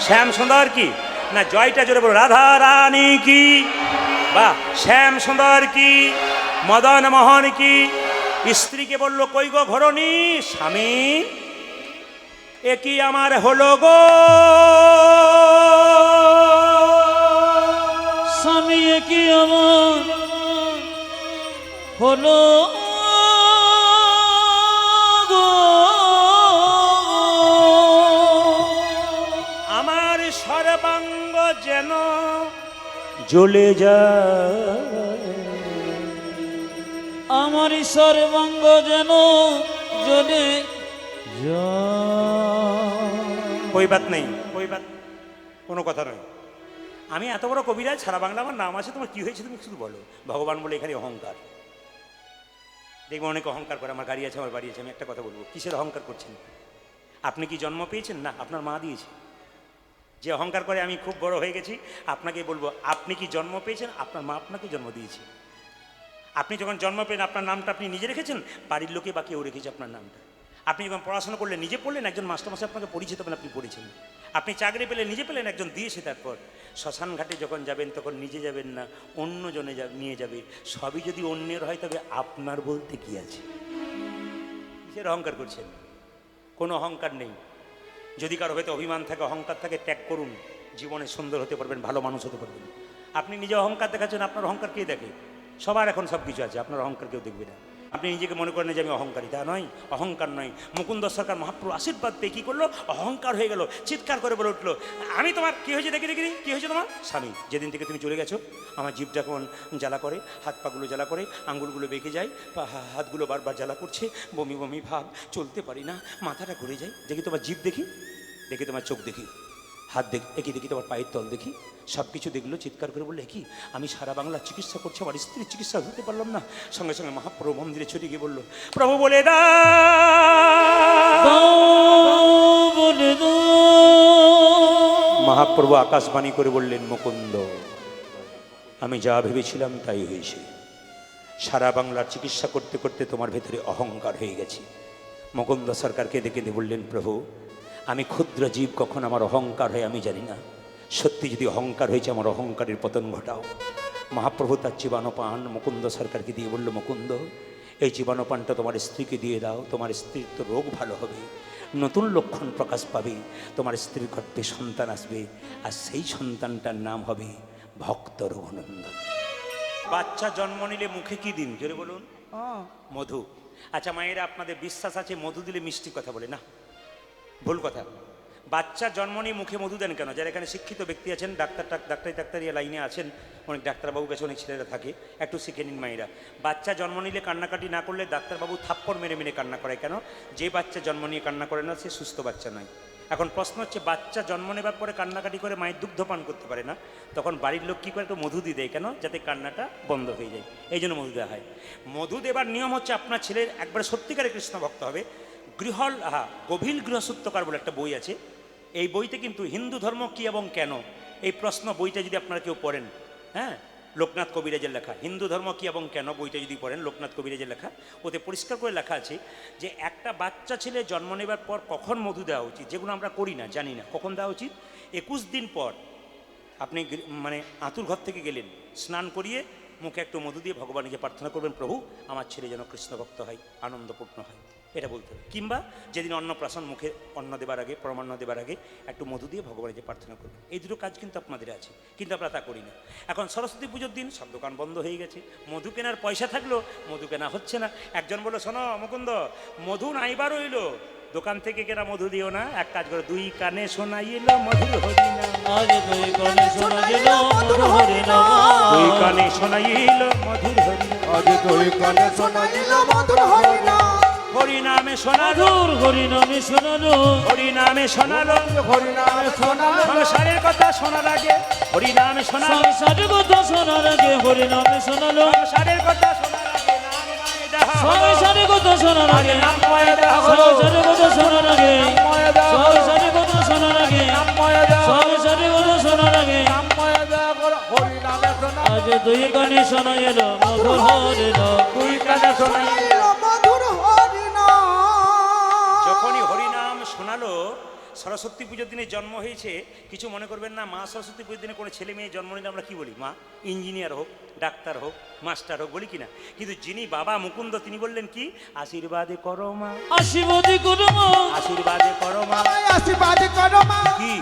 Speaker 1: শ্যাম সুন্দর কি, না জয়টা জোরে বলুন, রাধা রানী কি, বা শ্যাম সুন্দর কি, মদন মোহন কি। স্ত্রীকে বললো কই গো ঘরণী, স্বামী এ কি আমার হলো গো,
Speaker 2: স্বামী এ কি আমার হলো গো,
Speaker 1: আমার সর্বাঙ্গ যেন জ্বলে যায়,
Speaker 2: আমার সর্বাঙ্গ যেন জ্বলে
Speaker 1: কই বাত নেই, কই বাত, কোনো কথা নয়। আমি এত বড় কবিরাজ, সারা বাংলা আমার নাম আছে, তোমার কি হয়েছে তুমি শুধু বলো। ভগবান বলে এখানে অহংকার। দেখবো অনেক অহংকার করে, আমার গাড়ি আছে, আমার বাড়ি আছে। আমি একটা কথা বলবো, কিসের অহংকার করছেন? আপনি কি জন্ম পেয়েছেন? না, আপনার মা দিয়েছে। যে অহংকার করে আমি খুব বড় হয়ে গেছি, আপনাকে বলবো আপনি কি জন্ম পেয়েছেন? আপনার মা আপনাকে জন্ম দিয়েছে। আপনি যখন জন্ম পেলেন আপনার নামটা আপনি নিজে রেখেছেন, বাড়ির লোকে বা কেউ রেখেছে আপনার নামটা। আপনি যখন পড়াশোনা করলেন নিজে পড়লেন, একজন মাস্টারমশাই আপনাকে পরিচিত পেলেন, আপনি পড়েছেন। আপনি চাকরি পেলেন নিজে পেলেন, একজন দিয়েছে। তারপর শ্মশান ঘাটে যখন যাবেন তখন নিজে যাবেন না, অন্য জনে নিয়ে যাবে। সবই যদি অন্যের হয় তবে আপনার বলতে কি আছে? কিসের অহংকার করছেন? কোনো অহংকার নেই। যদি কারো হয়তো অভিমান থাকে, অহংকার থাকে, ত্যাগ করুন। জীবনে সুন্দর হতে পারবেন, ভালো মানুষ হতে পারবেন। আপনি নিজে অহংকার দেখাচ্ছেন, আপনার অহংকার কে দেখে? সবার এখন সব কিছু আছে, আপনার অহংকার কেউ দেখবে না। আপনি নিজেকে মনে করেন যে আমি অহংকারী, তা নয়, অহংকার নয়। মুকুন্দ সরকার মহাপ্রভু আশীর্বাদ পেয়ে কী করলো? অহংকার হয়ে গেল, চিৎকার করে বলে উঠলো, আমি তোমার কী হয়েছে দেখি দেখি, কী হয়েছে তোমার? স্বামী, যেদিন থেকে তুমি চলে গেছো আমার জিভটা কেমন জ্বালা করে, হাত পাগুলো জ্বালা করে, আঙ্গুলগুলো বেঁকে যায়, হাতগুলো বারবার জ্বালা করছে, বমি বমি ভাব, চলতে পারি না, মাথাটা ঘুরে যায়। দেখি তোমার জিভ দেখি, দেখি তোমার চোখ দেখি, হাত দেখি, দেখি তোমার পায়ের তল দেখি, সব কিছু দেখলো। চিৎকার করে বললে, কি আমি সারা বাংলা চিকিৎসা করছি, আমার স্ত্রীর চিকিৎসা হতে পারলাম না। সঙ্গে সঙ্গে মহাপ্রভু মন্দিরে ছুটে গিয়ে বললো, প্রভু বলে মহাপ্রভু আকাশবাণী করে বললেন, মুকুন্দ, আমি যা ভেবেছিলাম তাই হয়েছে। সারা বাংলার চিকিৎসা করতে করতে তোমার ভেতরে অহংকার হয়ে গেছে। মুকুন্দ সরকারকে দেখে বললেন, প্রভু আমি ক্ষুদ্র জীব, কখন আমার অহংকার হয় আমি জানি না। সত্যি যদি অহংকার হয়েছে, আমার অহংকারের পতন ঘটাও। মহাপ্রভু তার জীবাণুপান মুকুন্দ সরকারকে দিয়ে বলল, মুকুন্দ, এই জীবাণুপানটা তোমার স্ত্রীকে দিয়ে দাও, তোমার স্ত্রীর তো রোগ ভালো হবে, নতুন লক্ষণ প্রকাশ পাবে, তোমার স্ত্রীর গর্ভে সন্তান আসবে, আর সেই সন্তানটার নাম হবে ভক্ত রঘুনন্দন। বাচ্চা জন্ম নিলে মুখে কি দিন? জোরে বলুন। মধু। আচ্ছা মায়েরা, আপনাদের বিশ্বাস আছে মধু দিলে মিষ্টি কথা বলে? না, ভুল কথা। বাচ্চা জন্ম নিয়ে মুখে মধু দেন কেন? যারা এখানে শিক্ষিত ব্যক্তি আছেন, ডাক্তারি লাইনে আছেন, অনেক ডাক্তারবাবু কাছে অনেক ছেলেরা থাকে, একটু শিখে নিন মায়েরা। বাচ্চা জন্ম নিলে কান্নাকাটি না করলে ডাক্তারবাবু থাপ্পড় মেরে মেরে কান্না করায় কেন? যে বাচ্চা জন্ম নিয়ে কান্না করে না সে সুস্থ বাচ্চা নয়। এখন প্রশ্ন হচ্ছে, বাচ্চা জন্ম নেবার পরে কান্নাকাটি করে মায়ের দুগ্ধ পান করতে পারে না, তখন বাড়ির লোক কী করে? একটু মধু দিয়ে দেয় কেন? যাতে কান্নাটা বন্ধ হয়ে যায়, এই জন্য মধু দেওয়া হয়। মধু দেবার নিয়ম হচ্ছে, আপনার ছেলের একবারে সত্যিকারে কৃষ্ণ ভক্ত হবে। গভীর গৃহসূত্রকার বলে একটা বই আছে, এই বইতে কিন্তু হিন্দু ধর্ম কি এবং কেন এই প্রশ্ন, বইটা যদি আপনারা কেউ পড়েন, হ্যাঁ, লোকনাথ কবিরাজের লেখা হিন্দু ধর্ম কি এবং কেন বইটা যদি পড়েন, লোকনাথ কবিরাজের লেখা, ওতে পরিষ্কার করে লেখা আছে যে একটা বাচ্চা ছেলে জন্ম নেবার পর কখন মধু দেওয়া উচিত, যেগুলো আমরা করি না, জানি না কখন দেওয়া উচিত। 21 দিন পর আপনি মানে আঁতুর ঘর থেকে গেলেন, স্নান করিয়ে মুখে একটু মধু দিয়ে ভগবানকে প্রার্থনা করবেন, প্রভু আমার ছেলে যেন কৃষ্ণভক্ত হয়, আনন্দপূর্ণ হয়, এটা বলতে হবে। কিংবা যেদিন অন্নপ্রাশন, মুখে অন্ন দেবার আগে, পরমান্ন দেবার আগে একটু মধু দিয়ে ভগবানকে প্রার্থনা করবেন। এই দুটো কাজ কিন্তু আপনাদের আছে, কিন্তু আমরা তা করি না। এখন সরস্বতী পুজোর দিন সব দোকান বন্ধ হয়ে গেছে, মধু কেনার পয়সা থাকলো মধু কেনা হচ্ছে না। একজন বললো, শোনো মুকুন্দ, মধু নাইবার রইলো, দোকান থেকে কেনা মধু দিও না, এক কাজ করো, দুই কানে শোনাইল মধুর হরিনাম,
Speaker 2: আজ দুই কানে শোনাইল মধুর হরিনাম,
Speaker 1: দুই কানে শোনাইল মধুর হরিনাম,
Speaker 3: আজ দুই কানে শোনাইল মধুর হরিনাম,
Speaker 1: হরিনামে শোনালো,
Speaker 2: মধুর হরিনামে শোনালো,
Speaker 1: হরিনামে শোনালো,
Speaker 3: হরিনামে শোনালো,
Speaker 1: সংসারের কথা শোনার আগে হরিনামে শোনালো,
Speaker 2: সংসারের কথা শোনার আগে হরিনামে শোনালো,
Speaker 1: সংসারের কথা শোনার আগে নাম নামে দেহা হলো,
Speaker 2: সংসারের কথা শোনার আগে
Speaker 1: নামময় দেহা হলো,
Speaker 2: সংসারের কথা শোনার আগে
Speaker 3: নামময় দেহা হলো,
Speaker 2: সংসারের কথা শোনার আগে
Speaker 3: নামময় দেহা হলো,
Speaker 2: সংসারের কথা শোনার আগে
Speaker 3: নামময় দেহা হলো, হরিনামে শোনালো,
Speaker 2: আজ দুই কানে শোনা এলো মধুর হরিনাম,
Speaker 1: দুই কানে শোনাইল
Speaker 3: মধুর হরিনাম।
Speaker 1: যখনই হরিনাম শোনালো, সরস্বতী পুজোর দিনে জন্ম হয়েছে, কিছু মনে করবেন না। মা সরস্বতী পুজোর দিনে কোনো ছেলে মেয়ে জন্ম নিলে আমরা কি বলি? মা ইঞ্জিনিয়ার হোক, ডাক্তার হোক, মাস্টার হোক, বলি কিনা? কিন্তু যিনি বাবা মুকুন্দ, তিনি বললেন কি? আশীর্বাদে করো মা,
Speaker 2: আশীর্বাদী করো মা,
Speaker 1: আশীর্বাদে করো মা,
Speaker 3: আমায় আশীর্বাদ করো মা,
Speaker 1: কি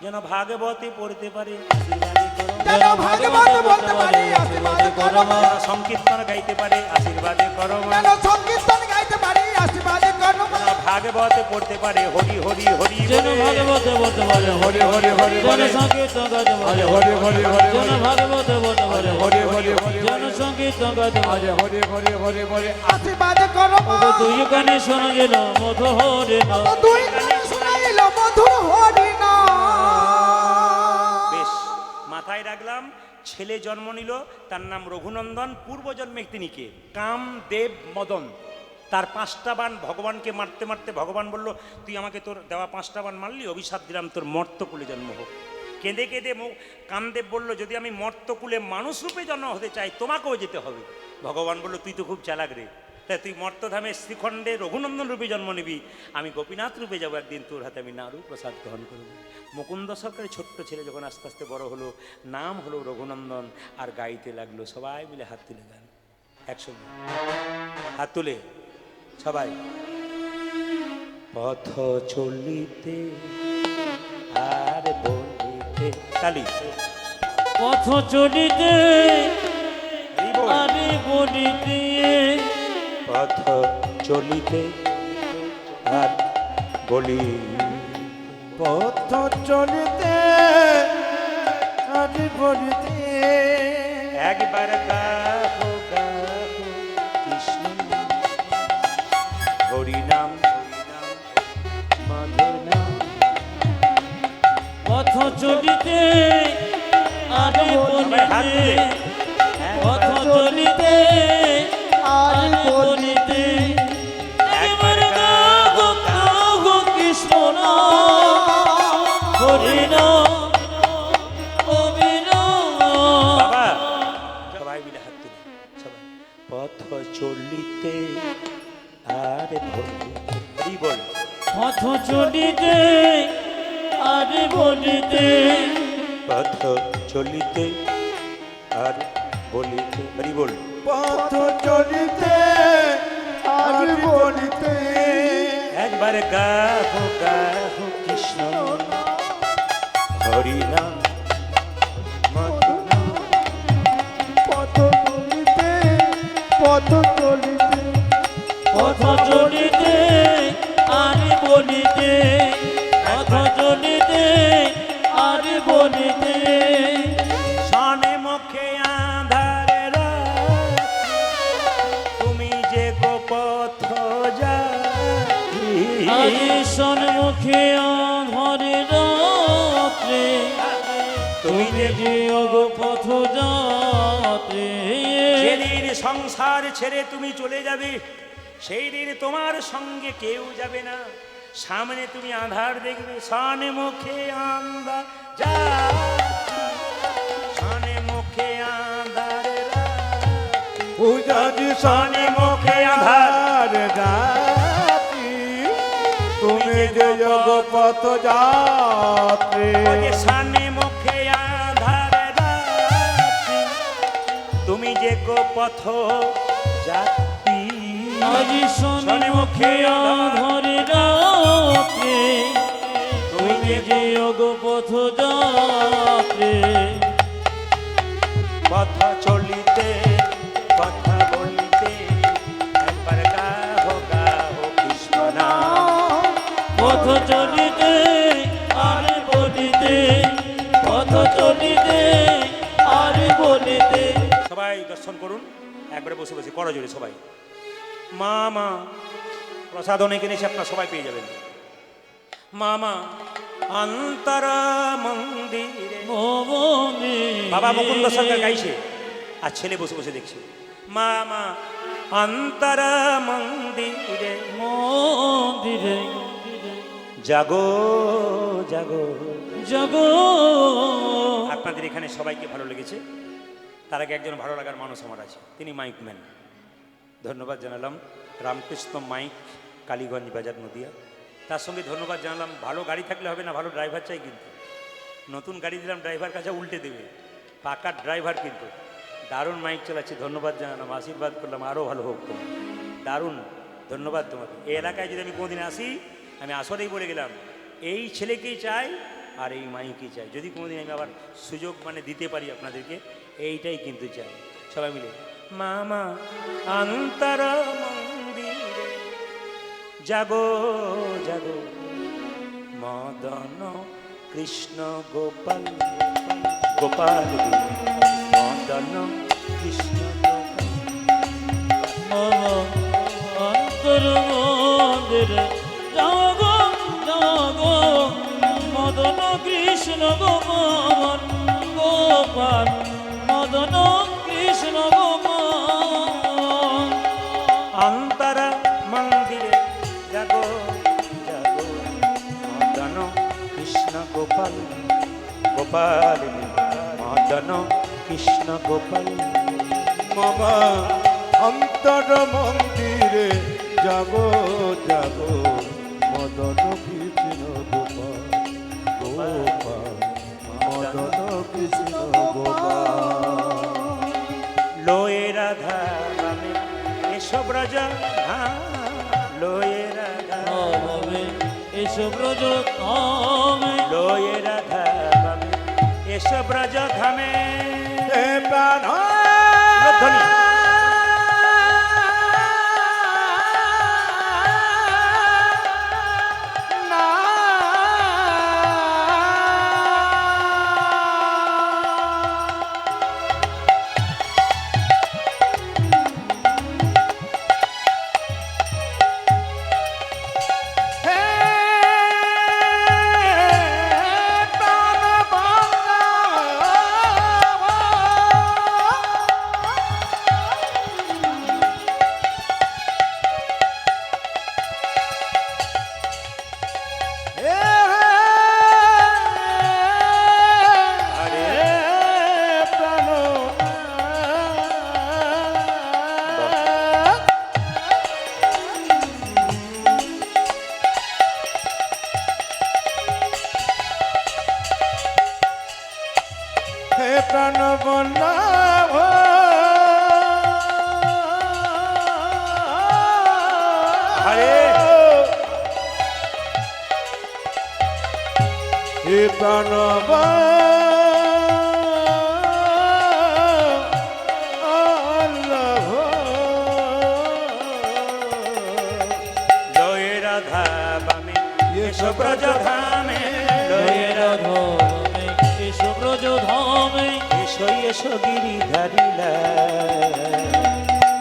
Speaker 1: যেন ভাগবতে পড়তে পারে, আশীর্বাদে করো মা,
Speaker 3: যেন ভাগবত বলতে পারি, আশীর্বাদ করো মা,
Speaker 1: যেন সংকীর্তন গাইতে পারে, আশীর্বাদে করো মা,
Speaker 3: যেন সংকীর্তন গাইতে পারি, আশীর্বাদ করো মা,
Speaker 1: যেন ভাগবতে পড়তে পারে, হরি হরি হরি
Speaker 2: যেন
Speaker 1: বলে।
Speaker 2: ভাগবতে বলতে পারে
Speaker 3: হরি হরি হরি
Speaker 2: যেন
Speaker 3: হরি
Speaker 2: সংকীর্তন গাইতে পারে
Speaker 3: হরি হরি হরি
Speaker 2: যেন ভাগবতে বলতে পারে
Speaker 3: হরি হরি হরি
Speaker 2: যেন সংকীর্তন গাইতে পারে।
Speaker 3: হরি হরি হরি হরি আশীর্বাদ করো মা,
Speaker 2: ওগো দুই কানে শোনা গেল মধু হরিনাম,
Speaker 3: দুই কানে শোনাইল মধুর হরিনাম।
Speaker 1: বেশ, মাথায় রাখলাম। ছেলে জন্ম নিল, তার নাম রঘুনন্দন। পূর্বজন্মে তিনি কে? কামদেব মদন। তার 5টা বাণ ভগবানকে মারতে মারতে ভগবান বলল, তুই আমাকে তোর দেওয়া 5টা বাণ মারলি, অভিশাপ দিলাম তোর মর্তকুলে জন্ম হোক। কেঁদে কেঁদে কামদেব বলল, যদি আমি মর্তকুলে মানুষ রূপে জন্ম হতে চাই তোমাকেও যেতে হবে। ভগবান বলল, তুই তো খুব চালাক রে, তাই তুই মর্তধামে শ্রীখণ্ডে রঘুনন্দন রূপে জন্ম নিবি, আমি গোপীনাথ রূপে যাবো, একদিন তোর হাতে আমি নাড়ু প্রসাদ গ্রহণ করবো। মুকুন্দ সরকারের ছোট্ট ছেলে যখন আস্তে আস্তে বড় হলো, নাম হলো রঘুনন্দন, আর গাইতে লাগলো। সবাই মিলে হাত তুলে গান, একসঙ্গে হাত তুলে সবাই। পথ চলিতে আর বলিতে, তালি।
Speaker 2: পথ চলিতে
Speaker 1: হরি বল।
Speaker 2: আরে বলিতে,
Speaker 1: পথ চলিতে আর বলি,
Speaker 3: পথ চলিতে আজ বলিতে।
Speaker 1: একবার গাহো গাহো কৃষ্ণ হরি নাম, মধুর নাম।
Speaker 2: পথ চলিতে আরে
Speaker 1: সবাই হাত
Speaker 2: বলিতে,
Speaker 1: তুলে।
Speaker 2: পথ চলিতে
Speaker 3: আজ
Speaker 2: আরে বলিতে,
Speaker 1: একবার
Speaker 2: গাহো গাহো কৃষ্ণ নাম, হরি নাম, হরি নাম।
Speaker 1: বাবা সবাই মিলে হাত তুলে সবাই। পথ চলিতে আর বলিতে, হরি বল।
Speaker 2: পথ চলিতে আরে বলিতে,
Speaker 1: পথ চলিতে আর বলিতে, হরি বল।
Speaker 3: পথ চলিতে আজ বলিতে।
Speaker 1: একবার গাহো গাহো কৃষ্ণ হরি নাম, মধুর নাম।
Speaker 3: পথ চলিতে পথ চলিতে
Speaker 2: পথ চলিতে আরে বলিতে, পথ চলিতে আরে বলিতে,
Speaker 1: শানে মুখে আঁধারে রাত, তুমি যে গো পথ যাত্রী।
Speaker 2: আরে সন্মুখে আঁধারে রাত্রে,
Speaker 1: তুমি যে
Speaker 2: যে অগো পথ যাত্রে।
Speaker 1: যেদিন সংসার ছেড়ে তুমি চলে যাবে, সেই দিন তোমার সঙ্গে কেউ যাবে না। সামনে তুমি আধার দেখবে, শানে মুখে আন্ধার যাত্রী, শানে মুখে আঁধার রাত।
Speaker 3: পূজাজি
Speaker 1: শানে মুখে আধার,
Speaker 3: রাতি তুমি যে যোগ পথ যাত্রী।
Speaker 1: ওরে শানে মুখে আধার রাত্রি, তুমি যে গো পথ যাত্রী।
Speaker 2: আজি সন্মুখে আঁধারে রাত্রে, তুমি যে অগো পথ যাত্রে।
Speaker 1: কথা চলিতে কথা বলিতে, একবার গাহো গাহো কৃষ্ণ নাম।
Speaker 2: পথ চলিতে আরে বলিতে, পথ চলিতে আরে বলিতে।
Speaker 1: সবাই দর্শন করুন, একবারে বসে বসে করো জোরে সবাই। মা মা প্রসাদ অনেক এনেছে, আপনারা সবাই পেয়ে যাবেন। মামা অন্তরা মন্দিরে, বাবা মুকুন্দ সরকার গাইছে আর ছেলে বসে বসে দেখছে। মামা অন্তরা মন্দিরে,
Speaker 2: মন্দিরে
Speaker 1: জাগো জাগো।
Speaker 2: জাগো।
Speaker 1: আপনাদের এখানে সবাইকে ভালো লেগেছে, তার আগে একজন ভালো লাগার মানুষ আমার আছে, তিনি মাইক ম্যান। ধন্যবাদ জানালাম রামকৃষ্ণ মাইক, কালীগঞ্জ বাজার, নদিয়া। তার সঙ্গে ধন্যবাদ জানালাম, ভালো গাড়ি থাকলে হবে না, ভালো ড্রাইভার চাই। কিন্তু নতুন গাড়ি দিলাম, ড্রাইভার কাছে উল্টে দেবে, পাকার ড্রাইভার কিন্তু। দারুণ মাইক চালাচ্ছে, ধন্যবাদ জানালাম, আশীর্বাদ করলাম আরও ভালো হোক তোমার। দারুণ ধন্যবাদ তোমাকে। এই এলাকায় যদি আমি কোনোদিন আসি, আমি আসলেই বলে গেলাম, এই ছেলেকেই চাই আর এই মাইকেই চাই। যদি কোনোদিন আমি আবার সুযোগ দিতে পারি আপনাদেরকে, এইটাই কিন্তু চাই। সবাই মিলে মামা অন্তর মন্দিরে, জাগো জাগো মদন কৃষ্ণ গোপাল গোপাল, মদন কৃষ্ণ
Speaker 2: অন্তর মন্দিরে, জাগো জাগো মদন কৃষ্ণ গোপাল গোপাল, মদন কৃষ্ণ গোপাল।
Speaker 1: অন্তর মন্দিরে, জাগো জাগো মদন কৃষ্ণ গোপাল গোপাল মদন কৃষ্ণ গোপাল।
Speaker 3: মামা অন্তর মন্দিরে জাগো জাগো মদন কৃষ্ণ গোপাল গোপাল মদন কৃষ্ণ গোপাল।
Speaker 1: লোয়ে রাধা রামে এসো ব্রজ লোয়ে রাধা
Speaker 2: রামে এসো ব্রজ ধামে,
Speaker 1: লোয়ে রাধা রামে এসো ব্রজ ধামে।
Speaker 3: হে প্রাণ
Speaker 1: ধ্বনি
Speaker 3: প্রাণ বল্লভ
Speaker 1: হরে
Speaker 3: হে প্রাণ
Speaker 1: লোয়ে রাধা বামে এসো ব্রজ ধামে লোয়ে রাধা
Speaker 2: ধামে এসো ব্রজ ধামে,
Speaker 1: এসো এসো গিরিধারী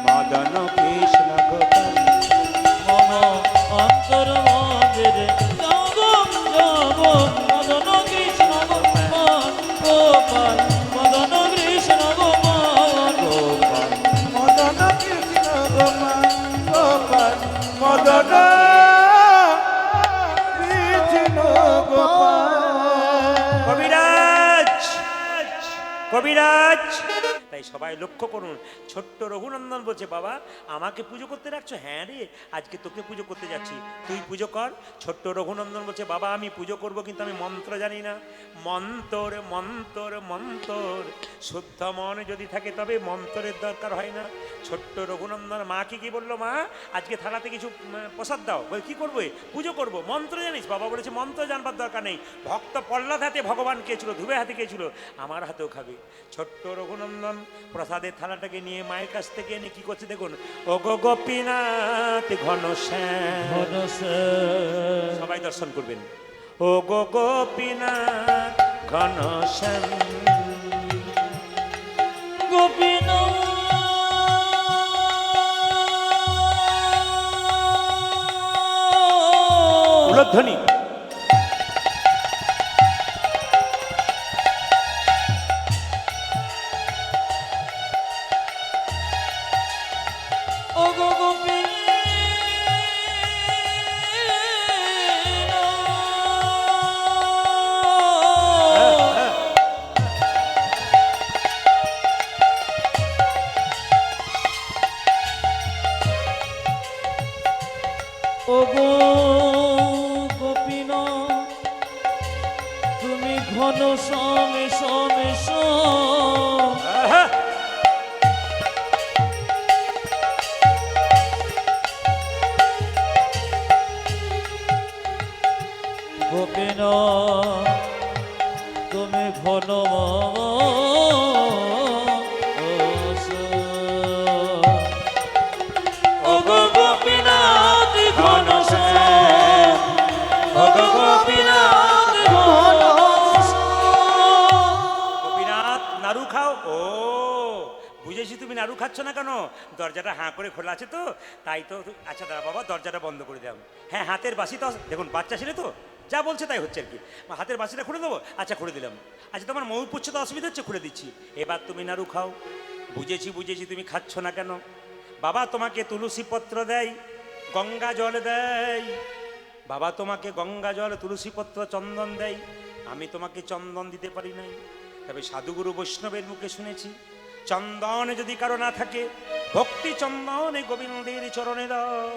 Speaker 1: মদন কৃষ্ণ গোপাল।
Speaker 2: মম অন্তর মন্দিরে জাগো জাগো মদন কৃষ্ণ গোপাল গোপাল মদন কৃষ্ণ গোপাল
Speaker 1: গোপাল
Speaker 3: মদন কৃষ্ণ গোপাল গোপাল মদন কৃষ্ণ গোপাল।
Speaker 1: কবিরাজ কবিরাজ তাই সবাই লক্ষ্য করুন, ছোট্ট রঘুনন্দন বলছে বাবা আমাকে পুজো করতে রাখছো? হ্যাঁ রে আজকে তোকে পুজো করতে যাচ্ছি, তুই পুজো কর। ছোট্ট রঘুনন্দন বলছে বাবা আমি পুজো করব কিন্তু আমি মন্ত্র জানি না। মন্তর মন্তর মন্তর শুদ্ধ মন যদি থাকে তবে মন্ত্রের দরকার হয় না। ছোট্ট রঘুনন্দন মাকে কি বললো, মা আজকে থালাতে কিছু প্রসাদ দাও। বলে কি করবো? পুজো করব। মন্ত্র জানিস? বাবা বলেছে মন্ত্র জানবার দরকার নেই, ভক্ত প্রহ্লাদ হাতে ভগবান খেয়েছিল, ধ্রুবে হাতে খেয়েছিল, আমার হাতেও খাবে। ছোট্ট রঘুনন্দন প্রসাদের থালাটাকে নিয়ে মায়ের কাছ থেকে এনে কি করছে দেখুন, ও গো গোপীনাথ ঘনশ্যাম,
Speaker 2: ঘনশ্যাম
Speaker 1: সবাই দর্শন করবেন। ও গো গোপীনাথ ঘনশ্যাম
Speaker 2: গোপীনাথ
Speaker 1: উলধ্বনি
Speaker 2: ও গো গোপীনাথ ও গো গোপীনাথ তুমি ঘন সমে সমে সম
Speaker 1: আহা!
Speaker 2: গোপীনাথ তুমি ঘন ও গো গোপীনাথ ঘন ও গো গোপীনাথ ঘন
Speaker 1: গোপীনাথ নাড়ু খাও। ও বুঝেছি তুমি নাড়ু খাচ্ছ না কেন, দরজাটা হাঁ করে খোলা আছে তো তাই তো। আচ্ছা দাদা বাবা দরজাটা বন্ধ করে দাও। হ্যাঁ হাতের বাসি তো দেখুন, বাচ্চা ছেলে তো যা বলছে তাই হচ্ছে আর কি। হাতের বাসিটা খুলে দেবো? আচ্ছা খুলে দিলাম। আচ্ছা তোমার ময়ূর পুচ্ছ তো অসুবিধা হচ্ছে, খুলে দিচ্ছি। এবার তুমি নাড়ু খাও। বুঝেছি বুঝেছি তুমি খাচ্ছ না কেন। বাবা তোমাকে তুলসী পত্র দেয়, গঙ্গা জল দেয়, বাবা তোমাকে গঙ্গা জল তুলসী পত্র চন্দন দেয়। আমি তোমাকে চন্দন দিতে পারি নাই, তবে সাধুগুরু বৈষ্ণবের মুখে শুনেছি চন্দন যদি কারো না থাকে, ভক্তি চন্দনে গোবিন্দের চরণে দাও।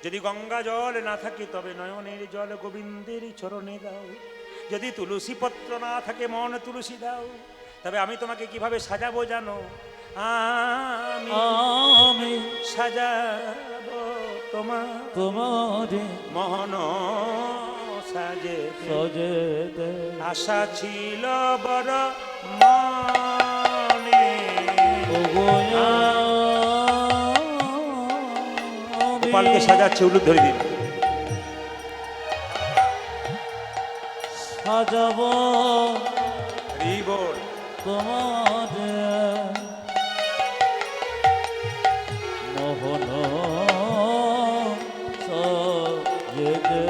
Speaker 1: যদি গঙ্গা জল না থাকে, তবে নয়নের জল গোবিন্দের চরণে দাও। যদি তুলসী পত্র না থাকে, মন তুলসী দাও। তবে আমি তোমাকে কিভাবে সাজাবো জানো?
Speaker 2: আমি
Speaker 1: সাজাবো
Speaker 2: তোমার
Speaker 1: মোহন সাজে
Speaker 2: সজে দে
Speaker 1: আশা ছিল বড় মনে। গোপালকে সাজাচ্ছে, উলুদ ধরে দিন।
Speaker 2: সাজাবো
Speaker 1: রিবল
Speaker 2: তোমার মোহন সজে দে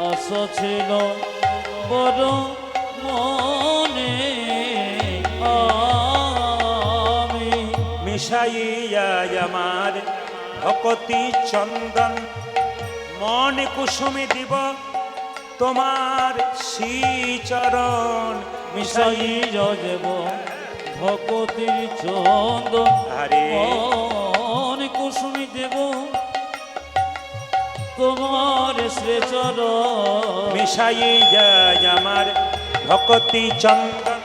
Speaker 2: আশা ছিল বড় মনে আমি
Speaker 1: মিশাইয়া আমার ভকতি চন্দন মন কুসুমে দিব তোমার শ্রীচরণ।
Speaker 2: মিশাই দেব ভকতির চন্দন
Speaker 1: আরে
Speaker 2: মন কুসুমি দেব তোমার শ্রীচরণ।
Speaker 1: মিশাইয়া আমার ভকতি চন্দন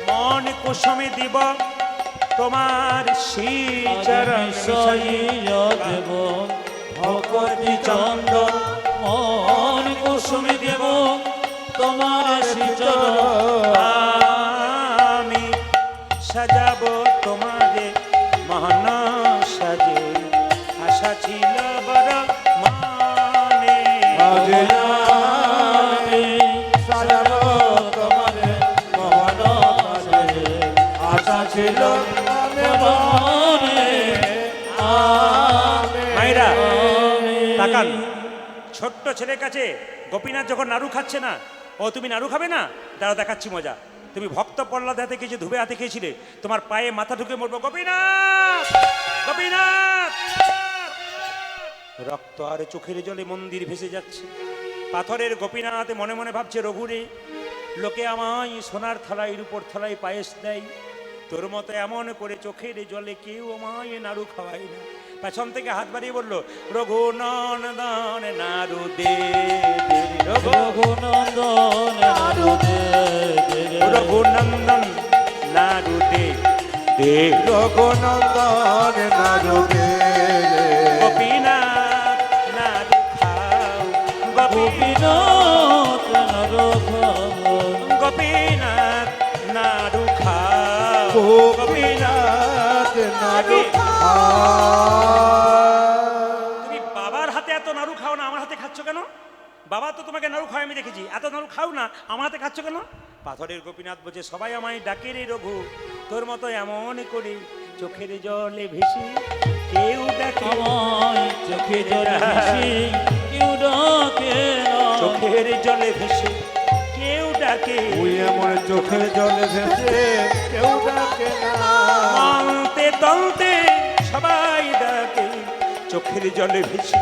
Speaker 1: মন কুসুমে দিব তোমার শ্রীচরণ।
Speaker 2: মিশাই দেব ভকতি চন্দন মন কুসুমি দেব তোমার শ্রীচরণ।
Speaker 1: আমি সাজাবো তোমারে মহান সাজে আশা ছিল বড় মানে।
Speaker 2: আমি সাজাবো তোমার মোহন সাজে আশা ছিল মনে।
Speaker 1: মায়েরা তাকান, ছোট্ট ছেলের কাছে গোপীনাথ যখন নাড়ু খাচ্ছে না, ও তুমি নাড়ু খাবে না, তারা দেখাচ্ছি মজা। তুমি ভক্ত প্রহ্লাদ হাতে খেয়েছি, ধুবে হাতে খেয়েছিলে, তোমার পায়ে মাথা ঢুকে মরবো গোপীনাথ গোপীনাথ। রক্ত আর চোখের জলে মন্দির ভেসে যাচ্ছে। পাথরের গোপীনাথ মনে মনে ভাবছে, রঘুরে লোকে আমায় সোনার থালায় রূপোর থালায় পায়েস দেয়, তোর মতো এমন করে চোখের জলে কেউ আমায় নাড়ু খাওয়ায় না। পেছন থেকে হাত বাড়িয়ে বললো, রঘুনন্দন নাড়ু দে
Speaker 2: রঘুনন্দন নাড়ু দে
Speaker 1: রঘুনন্দন নাড়ু দে দে
Speaker 3: রঘুনন্দন নাড়ু দে
Speaker 1: গোপীনাথ নাড়ু খাও
Speaker 2: গোপীনাথ নাড়ু খাও
Speaker 1: গোপীনাথ নাড়ু খাও
Speaker 3: গোপীনাথ নাড়ু
Speaker 1: তুমি বাবার হাতে এত নাড়ু খাও না, আমার হাতে খাচ্ছ কেন? বাবা তো তোমাকে নাড়ু খাওয়া আমি দেখেছি, এত নাড়ু খাও না, আমার হাতে খাচ্ছ কেন? পাথরের গোপীনাথ বলছে, সবাই আমায় ডাকে রে রঘু, তোর মতো এমন করে চোখের জলে ভেসে কেউ ডাকে
Speaker 2: আমায় চোখে জলে ভেসে কেউ ডাকে না।
Speaker 1: চোখের জলে ভেসে কেউ ডাকে
Speaker 3: ওই এমন চোখের জলে ভেসে কেউ ডাকে না।
Speaker 1: মানতে তলতে সবাই ডাকে, চোখের জলে ভেসে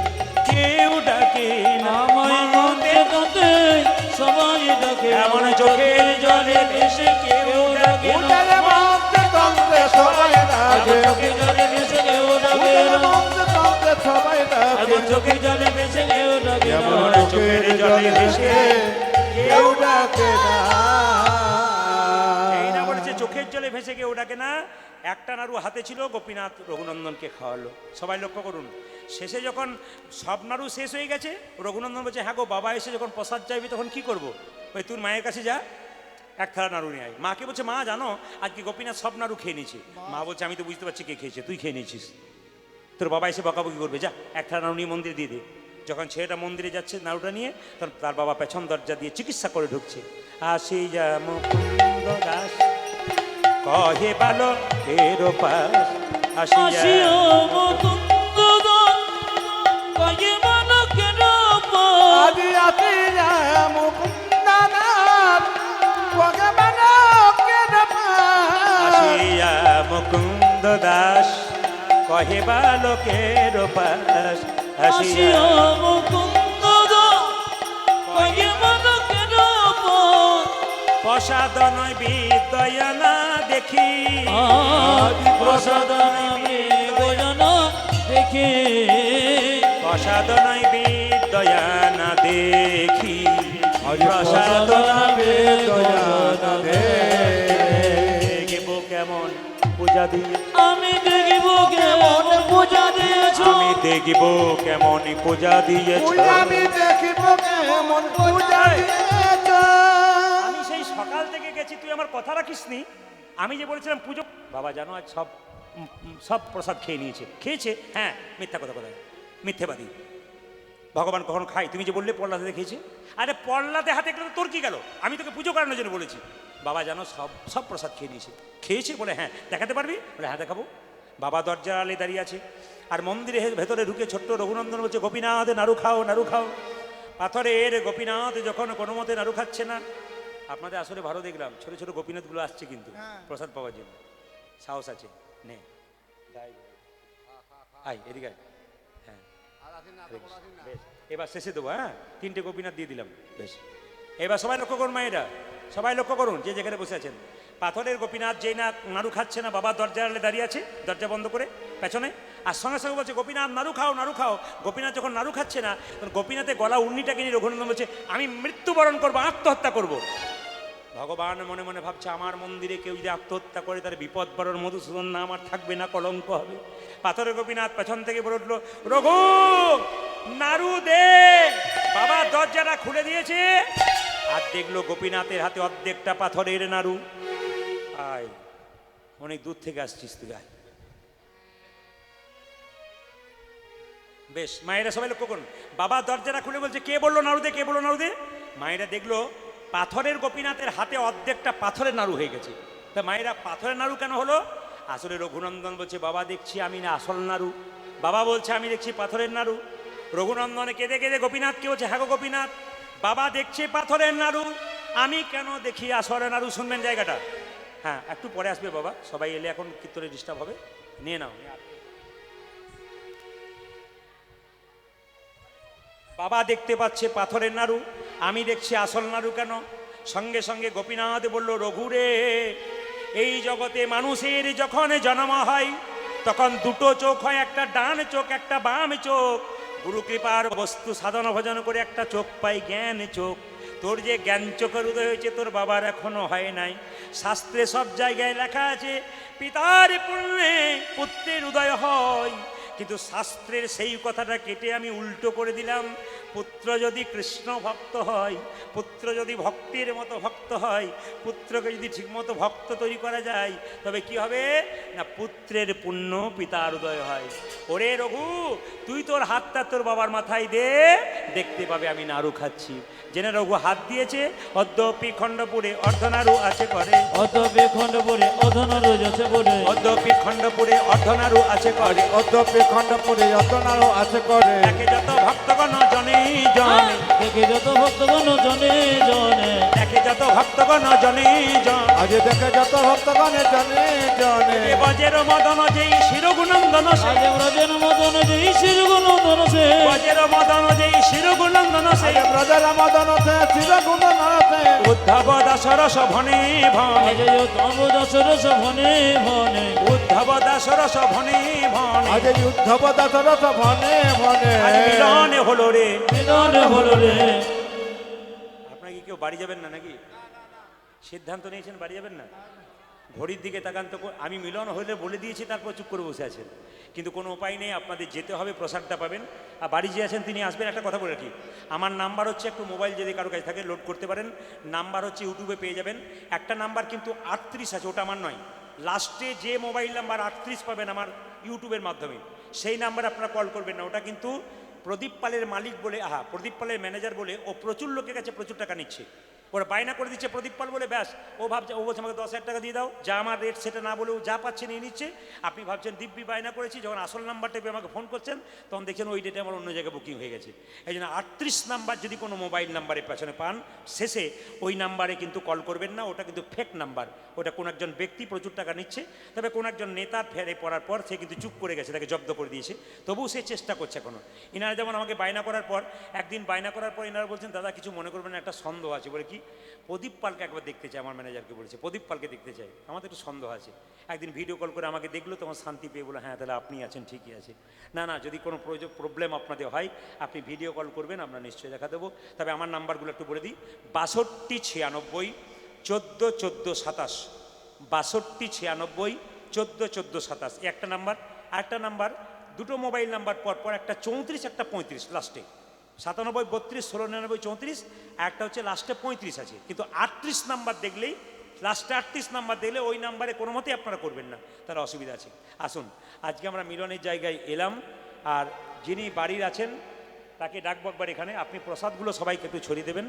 Speaker 1: কেউ ডাকে না।
Speaker 2: আমায় মনে কাঁদে সবাই ডাকে,
Speaker 1: এমন চোখের জলে ভেসে কেউ ডাকে না।
Speaker 3: উঠেলে মন্ত্রে তন্ত্রে সবাই ডাকে,
Speaker 2: চোখে জলে ভেসে কেউ ডাকে
Speaker 3: উঠেলে
Speaker 2: না।
Speaker 3: মন্ত্রে তন্ত্রে সবাই ডাকে,
Speaker 2: এমন চোখে জলে ভেসে কেউ ডাকে না।
Speaker 3: এমন চোখের জলে ভেসে কেউ ডাকে না।
Speaker 1: এই না বলেছে চোখের জলে ভেসে কেউ ডাকে না। একটা নাড়ু হাতে ছিল, গোপীনাথ রঘুনন্দনকে খাওয়ালো। সবাই লক্ষ্য করুন, শেষে যখন সব নাড়ু শেষ হয়ে গেছে, রঘুনন্দন বলছে, হ্যাঁ গো বাবা এসে যখন প্রসাদ চাইবি তখন কি করব? ওই তোর মায়ের কাছে যা, এক থালা নাড়ু নিয়ে আয়। মাকে বলছে, মা জানো আজকে গোপীনাথ সব নাড়ু খেয়ে নিয়েছে। মা বলছে, আমি তো বুঝতে পারছি কে খেয়েছে, তুই খেয়ে নিয়েছিস। তোর বাবা এসে বকাবকি করবে, যা এক থালা নাড়ু নিয়ে মন্দিরে দিয়ে দে। যখন ছেলেটা মন্দিরে যাচ্ছে নাড়ুটা নিয়ে, তখন তার বাবা পেছন দরজা দিয়ে চিকিৎসা করে ঢুকছে। আসি যা মুকুন্দ দাস কহে বালো এর পাশ, আসি যা
Speaker 2: আসিও মুকুন্দ দাস কয়ে মানকের পাশ।
Speaker 3: আজি আসি যায় মুকুন্দনাথ ভগবানকে পাশ।
Speaker 1: আসিয়া মুকুন্দ দাস কহে বালকের পাশ,
Speaker 2: আসিও
Speaker 1: আসিয়া
Speaker 2: মুকুন্দ দাস
Speaker 1: প্রসাদ নয় বিদয়া না দেখি,
Speaker 2: আদি প্রসাদ নামে গজন দেখে,
Speaker 1: প্রসাদ নয় বিদয়া না দেখি, প্রসাদ নামে
Speaker 3: দয়ানা দে
Speaker 1: দেখিব কেমন পূজা দিয়ে,
Speaker 2: আমি দেখিব কেমন পূজা দিয়েছ,
Speaker 1: আমি দেখিব কেমন পূজা দিয়েছ।
Speaker 3: আমি দেখিব কেমন পূজা দিয়েছ।
Speaker 1: আমি সেই সকাল থেকে গেছি, তুই আমার কথা রাখিসনি। আমি যে বলেছিলাম পুজো, বাবা জানো আজ সব প্রসাদ খেয়ে নিয়েছে। খেয়েছে? হ্যাঁ, মিথ্যা কথা বলে, মিথ্যেবাদী। ভগবান কখন খাই? তুমি যে বললে পল্লাতে খেয়েছে। আরে পল্লাতে হাতে গেলে তোর কি গেল? আমি তোকে পুজো করানোর জন্য বলেছি। বাবা জানো সব প্রসাদ খেয়ে নিয়েছে। খেয়েছে বলে হ্যাঁ, দেখাতে পারবি? বলে হ্যাঁ দেখাবো। বাবা দরজার আলে দাঁড়িয়ে আছে, আর মন্দিরের ভেতরে ঢুকে ছোট্ট রঘুনন্দন বলছে, গোপীনাথ নাড়ু খাও, নাড়ু খাও। পাথরের গোপীনাথ যখন কোনো মতে নাড়ু খাচ্ছে না, আপনাদের আসলে ভালো দেখলাম, ছোট ছোট গোপীনাথগুলো আসছে কিন্তু প্রসাদ পাওয়ার জন্য। সাহস আছে, নে আয় এদিকে আয়। হ্যাঁ বেশ, এবার শেষে দেবো। হ্যাঁ, 3টে গোপীনাথ দিয়ে দিলাম। বেশ, এবার সবাই লক্ষ্য করুন মায়েরা, সবাই লক্ষ্য করুন যে যেখানে বসে আছেন। পাথরের গোপীনাথ যেই না নাড়ু খাচ্ছে না, বাবা দরজার আড়ালে দাঁড়িয়ে আছে, দরজা বন্ধ করে পেছনে, আর সঙ্গে সঙ্গে বলছে, গোপীনাথ নাড়ু খাও, নাড়ু খাও। গোপীনাথ যখন নাড়ু খাচ্ছে না, তখন গোপীনাথের গলা উন্নিটাকে নিয়ে রঘুনন্দন বলছে, আমি মৃত্যুবরণ করবো, আত্মহত্যা করব। ভগবান মনে মনে ভাবছে, আমার মন্দিরে কেউ যদি আত্মহত্যা করে তার বিপদ বরণ, মধুসূদন না আমার থাকবে না, কলঙ্ক হবে। পাথরের গোপীনাথ পেছন থেকে বলে উঠলো, রঘু নাড়ু দে। বাবা দরজাটা খুলে দিয়েছে, আর দেখলো গোপীনাথের হাতে অর্ধেকটা পাথরের নাড়ু। আয়, অনেক দূর থেকে আসছিস তুই, আয়। বেশ, মায়েরা সবাই লক্ষ্য করুন, বাবা দরজাটা খুলে বলছে, কে বললো নাড়ু দে, কে বললো নাড়ু দে? মায়েরা দেখলো পাথরের গোপীনাথের হাতে অর্ধেকটা পাথরের নাড়ু হয়ে গেছে। তা মায়েরা, পাথরের নাড়ু কেন হলো? আসলে রঘুনন্দন বলছে, বাবা দেখছি আমি না আসল নাড়ু। বাবা বলছে, আমি দেখছি পাথরের নাড়ু। রঘুনন্দনে কেঁদে কেঁদে গোপীনাথকে বলছে, হ্যাঁ গো গোপীনাথ, বাবা দেখছে পাথরের নাড়ু, আমি কেন দেখি আসরের নাড়ু? শুনবেন জায়গাটা? হ্যাঁ, একটু পরে আসবে বাবা, সবাই এলে এখন কীর্তনে ডিস্টার্ব হবে। নিয়ে নাও। বাবা দেখতে পাচ্ছে পাথরের নাড়ু, আমি দেখছি আসল নাড়ু কেন? সঙ্গে সঙ্গে গোপীনাথ বলল, রঘুরে, এই জগতে মানুষের যখন জন্ম হয় তখন দুটো চোখ হয়, একটা ডান চোখ, একটা বাম চোখ। গুরু কৃপার বস্তু সাধন ভজন করে একটা চোখ পাই, জ্ঞান চোখ। তোর যে জ্ঞান চোখের উদয় হয়েছে, তোর বাবার এখনো হয় নাই। শাস্ত্রে সব জায়গায় লেখা আছে, পিতার পুণ্যে পুত্রের উদয় হয়। কিন্তু শাস্ত্রের সেই কথাটা কেটে আমি উল্টো করে দিলাম, পুত্র যদি কৃষ্ণ ভক্ত হয়, পুত্র যদি ভক্তির মতো ভক্ত হয়, পুত্রকে যদি ঠিকমতো ভক্ত তৈরি করা যায়, তবে কি হবে না, পুত্রের পুণ্য পিতার উদয় হয়। ওরে রঘু, তুই তোর হাতটা তোর বাবার মাথায় দে, দেখতে পাবে আমি নাড়ু খাচ্ছি। জেনে রঘু হাত দিয়েছে, অদ্যপি খণ্ডপুরে অর্ধনাড়ু আছে করে,
Speaker 2: অতপে খণ্ডপুরে অধনারু যাচ্ছে বলে,
Speaker 1: অদ্যপি খণ্ডপুরে অর্ধনাড়ু আছে করে,
Speaker 3: অদ্যপি খণ্ডপুরে অতনারও আছে করে।
Speaker 1: একে যত ভক্তগণ জনে জনে,
Speaker 2: দেখে যত ভক্তগণ জনে জনে,
Speaker 1: একে যত ভক্তগণ জনে জন,
Speaker 3: আজ দেখে যত ভক্তগণে জনে জনে।
Speaker 1: এ বজের মদন যেই শিরগুনন্দন সে,
Speaker 2: আজ ব্রজের মদন যেই শিরগুনন্দন সে,
Speaker 1: বজের মদন যেই শিরগুনন্দন সে,
Speaker 3: আজ ব্রজের মদনতে চিরগুণ নরতে।
Speaker 1: উদ্ধব দাসরস ভনে ভনে,
Speaker 2: আজ তব দশরস ভনে ভনে,
Speaker 1: উদ্ধব দাসরস ভনে ভনে,
Speaker 3: আজ উদ্ধব দশরথ ভনে ভনে।
Speaker 1: আজ মিলন হলো রে।
Speaker 2: মিলন হলো রে।
Speaker 1: আপনার কি কেউ বাড়ি যাবেন না নাকি? সিদ্ধান্ত নিয়েছেন বাড়ি যাবেন না? ঘড়ির দিকে তাকান তো। আমি মিলন হলে বলে দিয়েছি, তারপর চুপ করে বসে আছেন। কিন্তু কোনো উপায় নেই, আপনাদের যেতে হবে, প্রসাদটা পাবেন। আর বাড়ি যে আছেন তিনি আসবেন। একটা কথা বলে রাখি, আমার নাম্বার হচ্ছে, একটু মোবাইল যদি কারো কাছে থাকে লোড করতে পারেন, নাম্বার হচ্ছে ইউটিউবে পেয়ে যাবেন। একটা নাম্বার কিন্তু 38 আছে, ওটা আমার নয়। লাস্টে যে মোবাইল নাম্বার 38 পাবেন আমার ইউটিউবের মাধ্যমে, সেই নাম্বারে আপনারা কল করবেন না। ওটা কিন্তু প্রদীপ পালের মালিক বলে, প্রদীপ পালের ম্যানেজার বলে, ও প্রচুর লোকের কাছে প্রচুর টাকা নিচ্ছে। ওরা বায়না করে দিচ্ছে প্রদীপ পাল বলে, ব্যাস ও ভাবছে, ও বলছে আমাকে 10,000 টাকা দিয়ে দাও, যা আমার রেট সেটা না বলেও যা পাচ্ছে নিয়ে নিচ্ছে। আপনি ভাবছেন দিব্যি বায়না করেছি, যখন আসল নাম্বারটা পেয়ে আমাকে ফোন করছেন, তখন দেখছেন ওই ডেটে আমার অন্য জায়গায় বুকিং হয়ে গেছে। এই জন্য 38 নাম্বার যদি কোনো মোবাইল নাম্বারের পেছনে পান, শেষে ওই নাম্বারে কিন্তু কল করবেন না। ওটা কিন্তু ফেক নাম্বার। ওটা কোনো একজন ব্যক্তি প্রচুর টাকা নিচ্ছে, তবে কোনো একজন নেতার ফেরে পড়ার পর সে কিন্তু চুপ করে গেছে, তাকে জব্দ করে দিয়েছে। তবুও সে চেষ্টা করছে এখনো। ইনারা যেমন আমাকে বায়না করার পর, একদিন বায়না করার পর ইনারা বলছেন, দাদা কিছু মনে করবেন না, একটা সন্দেহ আছে। বলে কি? প্রদীপ পালকে একবার দেখতে চাই, আমার ম্যানেজারকে বলেছে প্রদীপ পালকে দেখতে চাই। আমাদের একটু সন্দেহ আছে। একদিন ভিডিও কল করে আমাকে দেখলো, তখন শান্তি পেয়ে বলে হ্যাঁ তাহলে আপনি আছেন, ঠিকই আছে। না না, যদি কোনো প্রবলেম আপনাদের হয় আপনি ভিডিও কল করবেন, আমরা নিশ্চয়ই দেখা দেবো। তবে আমার নাম্বারগুলো একটু বলে দিই, 6296 14 14 27, 6296 14 14 27 একটা নাম্বার। আরেকটা নাম্বার, দুটো মোবাইল নাম্বার পর একটা 34 একটা 35 লাস্টে, 97 32 16 99 34, একটা হচ্ছে লাস্টে 35 আছে। কিন্তু 38 নাম্বার দেখলেই, লাস্টে 38 নাম্বার দেখলে ওই নাম্বারে কোনো মতেই আপনারা করবেন না, তার অসুবিধা আছে। আসুন, আজকে আমরা মিলনের জায়গায় এলাম, আর যিনি বাড়ির আছেন তাকে ডাকবো একবার এখানে। আপনি প্রসাদগুলো সবাইকে একটু ছড়িয়ে দেবেন।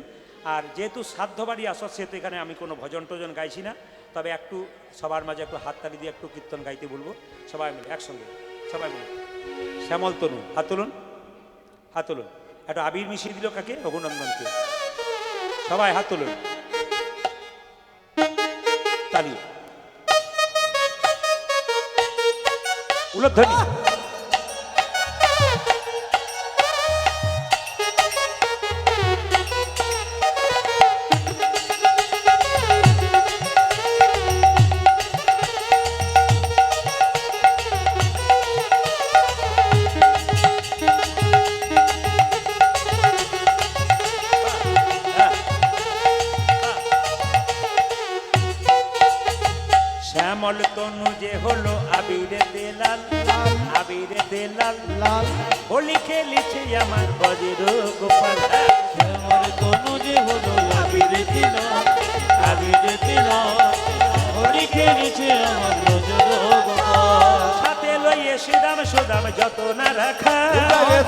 Speaker 1: আর যেহেতু সাধ্য বাড়ি আসর, সেহেতু এখানে আমি কোনো ভজন টজন গাইছি না, তবে একটু সবার মাঝে একটু হাততালি দিয়ে একটু কীর্তন গাইতে বলবো, সবাই মিলে একসঙ্গে, সবাই মিলে। শ্যামল তনু, হাত তুলুন, হাত তুলুন। একটা আবির মিশিয়ে দিল কাকে? রঘুনন্দনকে। সবাই হাত তুলুন, তালি, উলধ্বনি। শ্যামল তনু যে হলো আবিরে দেলাল, আবিরে দেলাল
Speaker 2: লাল
Speaker 1: হোলি খেলিছে আমার বজ্র গোপাল।
Speaker 2: শ্যামল তনু যে হলো আবিরে দিলাল, আবিরে দিলাল হোলি খেলিছে আমার বজ্র গোপাল।
Speaker 1: সাথে লইয়ে শ্রীরাম সুদাম যত না রাখা,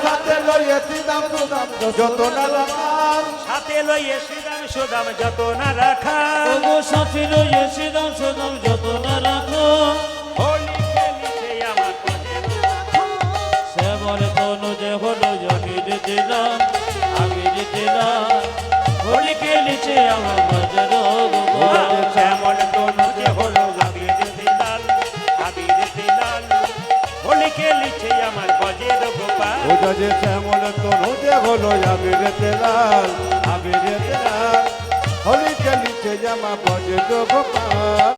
Speaker 3: সাথে লইয়েছি দাম সুদাম যত না রাখার,
Speaker 1: সাথে লইয়ে শ্রীরাম সুদাম যত না রাখা।
Speaker 2: ওগো সাথে লইয়ে শ্রীরাম সুদাম যত না রাখো।
Speaker 1: হোলি খেলিছে আমার বজ্র গোপাল।
Speaker 2: শ্যামল তনু যে হলো আবিরে দিলাল, আবিরে দিলাল হোলি খেলিছে আমার বজ্র গোপাল।
Speaker 1: শ্যামল তনু যে হলো আবিরে দেলাল, আবিরে দেলাল হোলি খেলিছে আমার বজ্র গোপাল।
Speaker 3: ওটা যে শ্যামল তনু যে হলো আবিরে তেলাল, আবিরে তেলাল হোলি খেলিছে জামা বজ্র গোপাল।